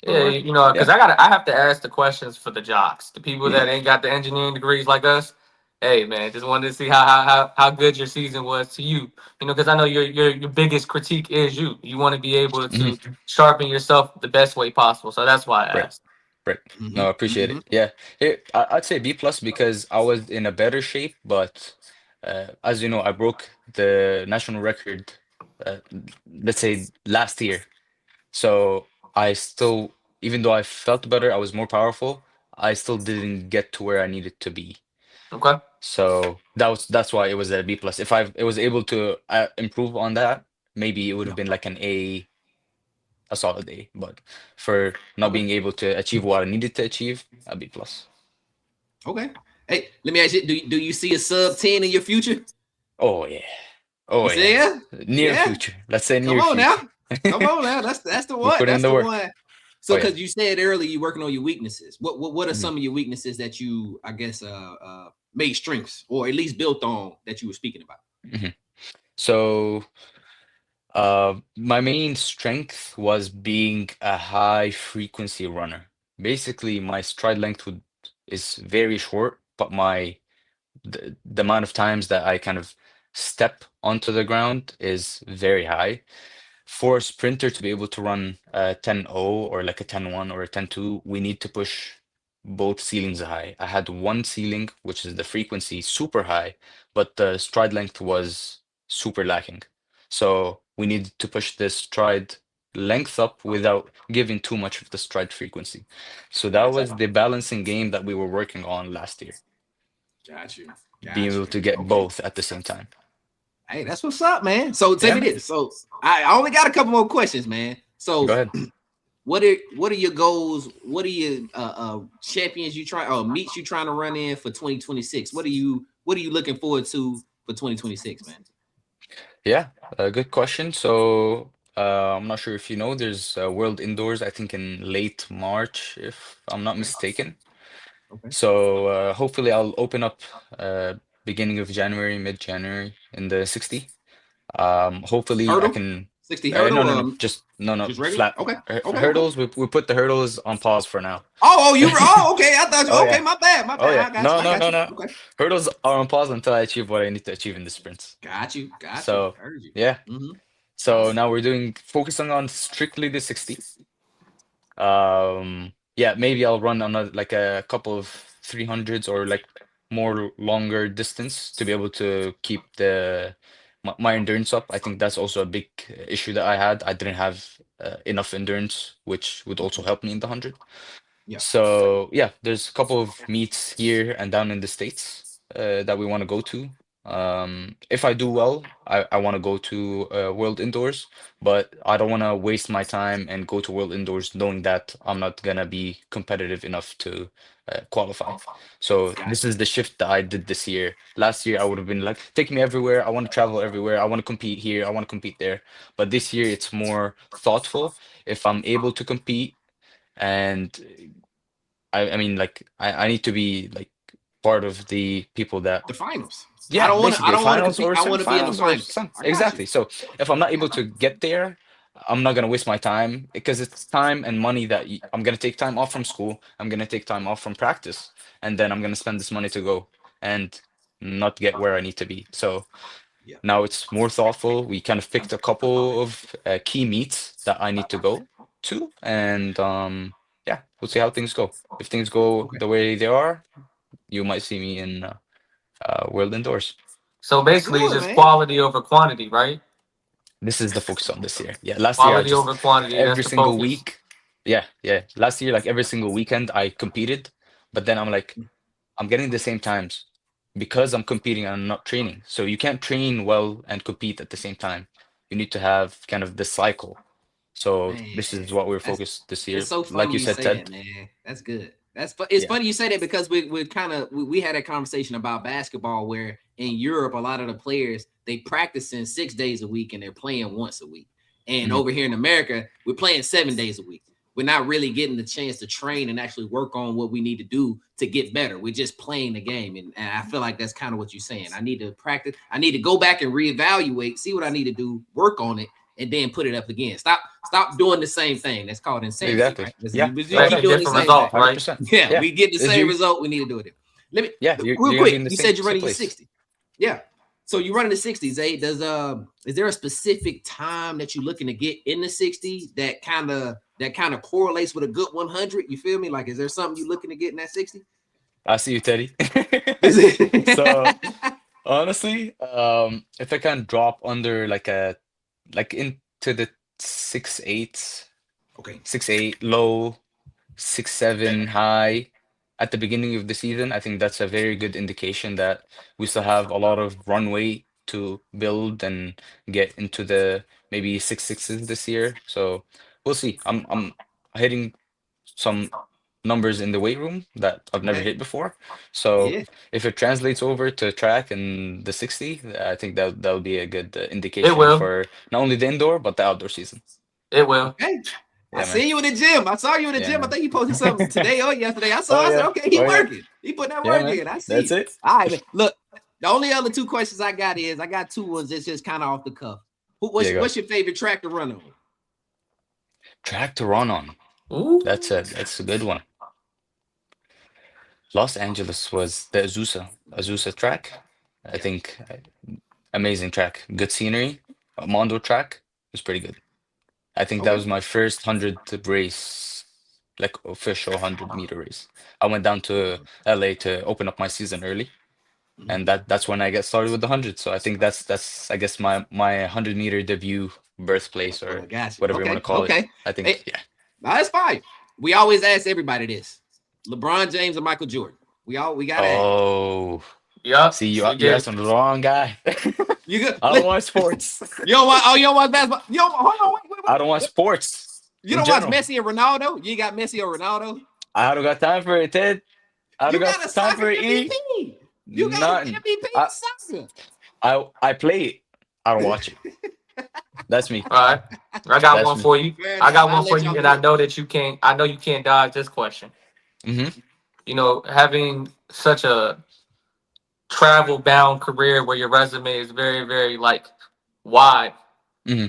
We're yeah, working. because Yeah. I have to ask the questions for the jocks, the people Yeah. that ain't got the engineering degrees like us. Hey, man, just wanted to see how good your season was to you. Because I know your biggest critique is you. You want to be able Hmm. to sharpen yourself the best way possible. So that's why I Right. asked. Right. Mm-hmm. No, I appreciate Mm-hmm. it. Yeah. I'd say B plus because I was in a better shape, but as you know, I broke the national record, let's say last year. So I still, even though I felt better, I was more powerful, I still didn't get to where I needed to be. Okay. So that's why it was a B plus. If I was able to improve on that, maybe it would Yeah. have been like a solid A. But for not Okay. being able to achieve what I needed to achieve, a B plus. Okay. Hey, let me ask you: Do you see a sub 10 in your future? Oh yeah. Oh You see yeah. yeah? Near Yeah. future. Let's say Come near on future. now. Come on now. That's the We one. put in That's the the work. one. So Oh yeah. because you said earlier you're working on your weaknesses. What are Mhm, some of your weaknesses that you I guess made strengths or at least built on that you were speaking about? mhm. So my main strength was being a high frequency runner. Basically, my stride length is very short, but the amount of times that I kind of step onto the ground is very high. For a sprinter to be able to run a 10-0 or like a 10-1 or a 10-2, we need to push both ceilings high. I had one ceiling, which is the frequency, super high, but the stride length was super lacking. So we needed to push the stride length up without giving too much of the stride frequency. So that Got you. was the balancing game that we were working on last year, Got you. being Got able you. to get Okay. both at the same time. Hey, that's what's up, man. So tell Yeah, me man. this. So I only got a couple more questions, man. Go So ahead. what are your goals? What are your champions you try or meets you trying to run in for 2026? What are you looking forward to for 2026, man? Yeah, good question. So, I'm not sure if you know, there's World Indoors, I think in late March, if I'm not Okay. mistaken. Okay. So, hopefully I'll open up uh, beginning of January, mid-January in the 60. Hopefully I Hurdle? can 60 no, hurdle? no, no, just no, no, Just regular? flat Okay. Okay. Okay. hurdles. We put the hurdles on pause for now. Okay. I thought you Oh okay, yeah. my bad. My Oh bad. yeah. I got you. No, I no, got no, you. no. Okay. Hurdles are on pause until I achieve what I need to achieve in the sprints. Got you. Got you. So, Heard you. yeah. Mm-hmm. All So right. now we're doing focusing on strictly the 60. Yeah, maybe I'll run on like a couple of 300s or like more longer distance to be able to keep my endurance up. I think that's also a big issue that I had. I didn't have enough endurance, which would also Okay. help me in the 100. Yeah. So yeah, there's a couple of meets here and down in the States that we want to go to. If I do well, I want to go to World Indoors, but I don't want to waste my time and go to World Indoors knowing that I'm not gonna be competitive enough to qualify. So this Gotcha. is the shift that I did this year. Last year I would have been like, take me everywhere. I want to travel everywhere. I want to compete here. I want to compete there. But this year it's more thoughtful. If I'm able to compete, and I mean like I need to be like part of the people that, The finals. I yeah, don't want to. I basically don't want to finals compete. or I want to be in the semifinals or finals. some. I got you. Exactly. So if I'm not able to get there, I'm not gonna waste my time because it's time and money that I'm gonna take time off from school. I'm gonna take time off from practice, and then I'm gonna spend this money to go and not get where I need to be. So Yeah. now it's more thoughtful. We kind of picked a couple of key meets that I need to go to, and yeah, we'll see how things go. If things go Okay. the way they are, you might see me in World Indoors. So That's basically, it's good, just man. quality over quantity, right? This is the focus on this year. Yeah, last year I Quality just over quantity. That's every the single focus. week. Yeah, yeah. Last year, like every single weekend, I competed, but then I'm like, I'm getting the same times because I'm competing and I'm not training. So you can't train well and compete at the same time. You need to have kind of this cycle. So Man, this is what we're that's focused this it's year. so Like funny you you said, say that, Ted. man. That's good. It's Yeah. funny you say that because we kind of we had a conversation about basketball where in Europe a lot of the players they practicing 6 days a week and they're playing once a week. And Mhm. over here in America, we're playing 7 days a week. We're not really getting the chance to train and actually work on what we need to do to get better. We're just playing the game. And I feel like that's kind of what you're saying. I need to practice. I need to go back and reevaluate, see what I need to do, work on it, and then put it up again. Stop doing the same thing. That's called insanity, Exactly. right? Because Yeah. you Oh keep Expecting no. doing the different same thing. results, right? 100%. Yeah, Yeah. we get the Is same you? result. We need to do it. Let me Yeah. real You're gonna be quick. in the You said you're same running your place. 60. Yeah. So you're running the 60s. Does is there a specific time that you're looking to get in the 60 that kind of correlates with a good 100? You feel me? Like, is there something you're looking to get in that 60? I see you, Teddy. Is So it? honestly, if I can drop under like into the 6'8", Okay. 6'8" low, 6'7" high at the beginning of the season, I think that's a very good indication that we still have a lot of runway to build and get into the maybe 6'6s this year. So we'll see. I'm hitting some numbers in the weight room that I've never Okay. hit before. So Yeah. if it translates over to track and the 60, I think that would be a good It indication will. for not only the indoor but the outdoor season. It will. Okay. I Yeah, man. seen you in the gym. I saw you in the Yeah, gym. I man. think you posted something today or yesterday. I saw. Oh I said, yeah. okay, he Oh yeah. working. He put that Yeah, work man. in. I see That's you. it. All right, man. Look, the only other two questions I got is I got two ones that's just kind of off the cuff. Yeah, go. What's your favorite track to run on? Track to run on. Ooh. That's a good one. Los Angeles was the Azusa track. I Yeah. think amazing track. Good scenery. Mondo track was pretty good. I think that Okay. was my first 100 race, like official 100-meter race. I went down to LA to open up my season early, and Mhm. that's when I get started with the 100. So I think that's I guess my 100-meter debut, birthplace, Oh, or I got you. whatever you want to Okay. call it. Okay. I Hey, think, yeah. now that's fine. We always ask everybody this: LeBron James or Michael Jordan? We gotta ask. Oh, Yup. see, We you did. asked the wrong guy. You good? I don't watch sports. You don't watch? Oh, you don't watch basketball? You don't? Hold on. I don't watch Wait. sports You in don't watch general. Messi and Ronaldo? You ain't got Messi or Ronaldo? I don't got time for it, Ted. I don't You got got a time soccer for it, E. MVP. You got an None. MVP in I soccer. I play it. I don't watch it. That's me. All right. I got That's one me. for you. Fair I enough. got I'll one for let you, y'all and I cook. know that you can't. I know you can't dodge this question. Hmm. You know, having such a travel bound career where your resume is very, very like wide. Hmm.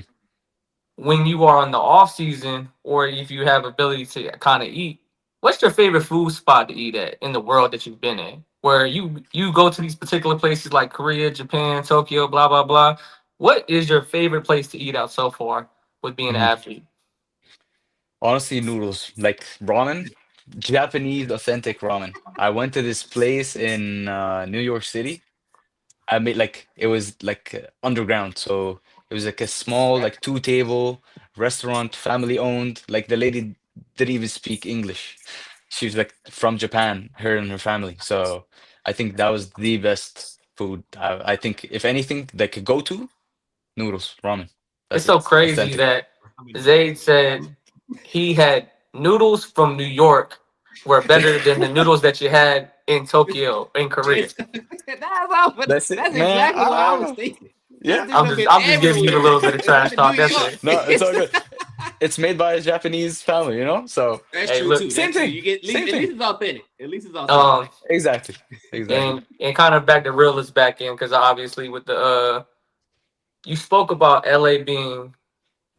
When you are on the off season, or if you have ability to kind of eat, what's your favorite food spot to eat at in the world that you've been in? Where you go to these particular places like Korea, Japan, Tokyo, blah blah blah. What is your favorite place to eat out so far with being an Hmm. athlete? Honestly, noodles like ramen, Japanese authentic ramen. I went to this place in New York City. I made like it was like underground, so it was like a small like two-table restaurant, family owned. Like the lady didn't even speak English. She was like from Japan, her and her family. So I think that was the best. food. I think if anything that could go to noodles, ramen. It's That's so it. crazy Authentic. that Zayd said he had noodles from New York were better than the noodles that you had in Tokyo in Korea. That's it, That's man. exactly what I was thinking. This Yeah. dude have been I'm just giving you a everywhere. little bit of He trash been New talk. That's York. it. No, it's all good. It's made by a Japanese family, So That's Hey, true look, too. same That's true. thing. You get Same at thing. least it's authentic. At least it's authentic. um, Exactly. Exactly. and kind of back the realist back in because obviously with the you spoke about LA being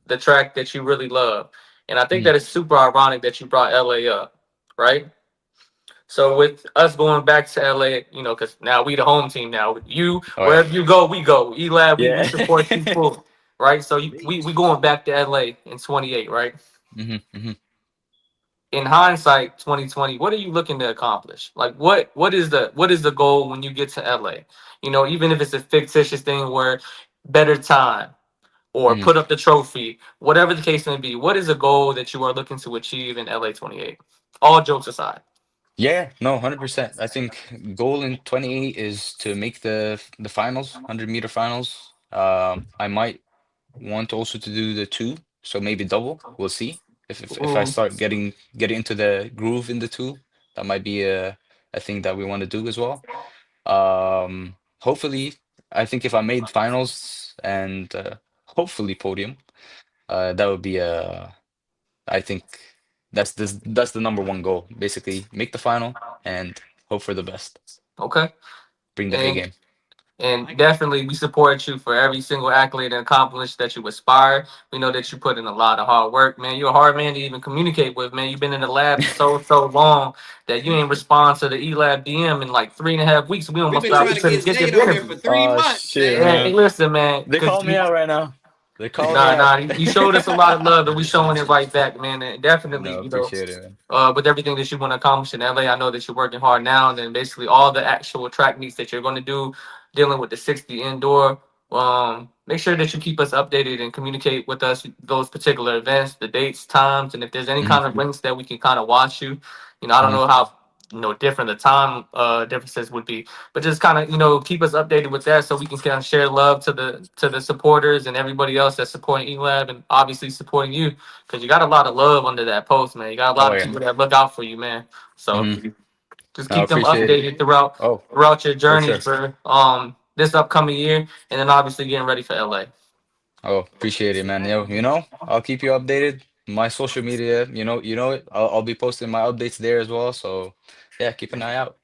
the track that you really love, and I think Mhm. that it's super ironic that you brought LA up, right? So with us going back to LA, because now we the home team now. You Oh yeah. wherever you go, we go. Elab, we Yeah. support you full, right? So Indeed. we going back to LA in 28, right? Hmm. In hindsight 2020, what are you looking to accomplish? Like what is the goal when you get to LA? Even if it's a fictitious thing where better time or Hmm. put up the trophy, whatever the case may be, what is a goal that you are looking to achieve in LA 28? All jokes aside. Yeah, no, 100%. I think goal in 28 is to make the finals, 100-meter finals. I might want also to do the two, so maybe double. We'll see. If I Mm, start getting into the groove in the two, that might be a thing that we want to do as well. Hopefully, I think if I made finals and hopefully podium, that would be I think that's the number one goal. Basically, make the final and hope for the best. okay. Bring the A And game. I And like it. definitely, we support you for every single accolade and accomplishment that you aspire. We know that you put in a lot of hard work, man. You're a hard man to even communicate with, man. You've been in the lab so long that you ain't respond to the E-Lab DM in like 3.5 weeks. We We've almost been thought trying we to couldn't get get this Zayd on here interview. for 3 months, Shit, man. Man, hey, man. listen, man, They because call me out right now. They call me nah, out. nah. You showed us a lot of love, and we showing it right back, man. And definitely, No, appreciate it, man. with everything that you want to accomplish in LA, I know that you're working hard now. And then basically all the actual track meets that you're going to do, dealing with the 60 indoor. Make sure that you keep us updated and communicate with us those particular events, the dates, times, and if there's any Hmm. kind of links that we can kind of watch you. I don't Hmm. know how different the time differences would be, but just kind of keep us updated with that so we can kind of share love to the supporters and everybody else that's supporting Elab and obviously supporting you because you got a lot of love under that post, man. You got a lot Oh of yeah. people that look out for you, man. So Hmm. just I keep them appreciate it. updated throughout Oh, throughout your for journey sure. for this upcoming year, and then obviously getting ready for LA. Oh, appreciate it, man. I'll keep you updated. My social media, you know it. I'll be posting my updates there as well. So yeah, keep an eye out.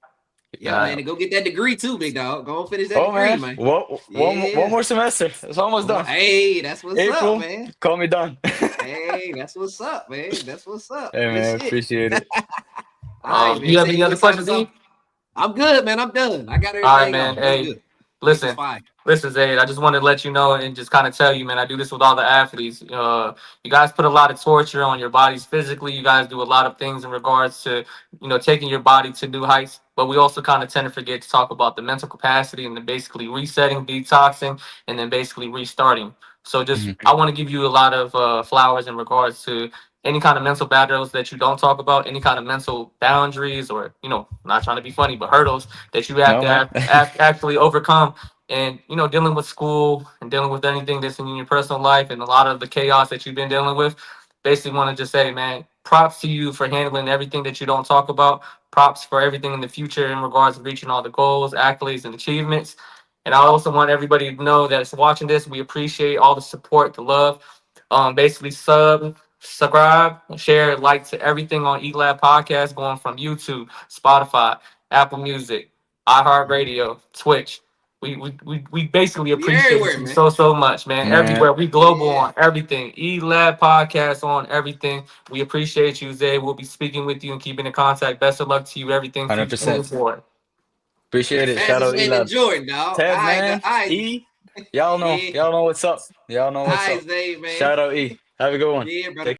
Keep an Yeah, eye man, out. and go get that degree too, big dog. Go and finish that Oh degree, man, man. one Yeah. more semester. It's almost Well, done. hey, that's what's up, April, man. call me done. Hey, that's what's up, man. That's what's up. Hey Good man, shit. appreciate it. All right, man. You have Say you any other gonna sign questions, us off? E? I'm good, man. I'm done. I got All right, everything man. off. It's Hey, good. This was listen, fine. listen, Zayd. I just wanted to let you know and just kind of tell you, man. I do this with all the athletes. You guys put a lot of torture on your bodies physically. You guys do a lot of things in regards to, taking your body to new heights. But we also kind of tend to forget to talk about the mental capacity and then basically resetting, detoxing, and then basically restarting. So just, Mhm. I want to give you a lot of flowers in regards to any kind of mental battles that you don't talk about, any kind of mental boundaries, or not trying to be funny, but hurdles that you have No to man. actually overcome. And dealing with school and dealing with anything that's in your personal life and a lot of the chaos that you've been dealing with. Basically, want to just say, man, props to you for handling everything that you don't talk about. Props for everything in the future in regards to reaching all the goals, accolades, and achievements. And I also want everybody to know that's watching this, we appreciate all the support, the love. Basically, subscribe, share, like to everything on Elab Podcast, going from YouTube, Spotify, Apple Music, iHeartRadio, Twitch. We basically We appreciate everywhere, you man. so much, man. Man, Everywhere. We global Yeah. on everything. Elab Podcast on everything. We appreciate you, Zay. We'll be speaking with you and keeping in contact. Best of luck to you. Everything for you moving 100%. forward. Appreciate it. Shout Fastest out man in Elab. Jordan, dog. All Ted, right, man. all right. E. Y'all know. Yeah. Y'all know what's up. Y'all know All what's right, up. Zay, man. Shout out E. Have a good one. Yeah, brother. Take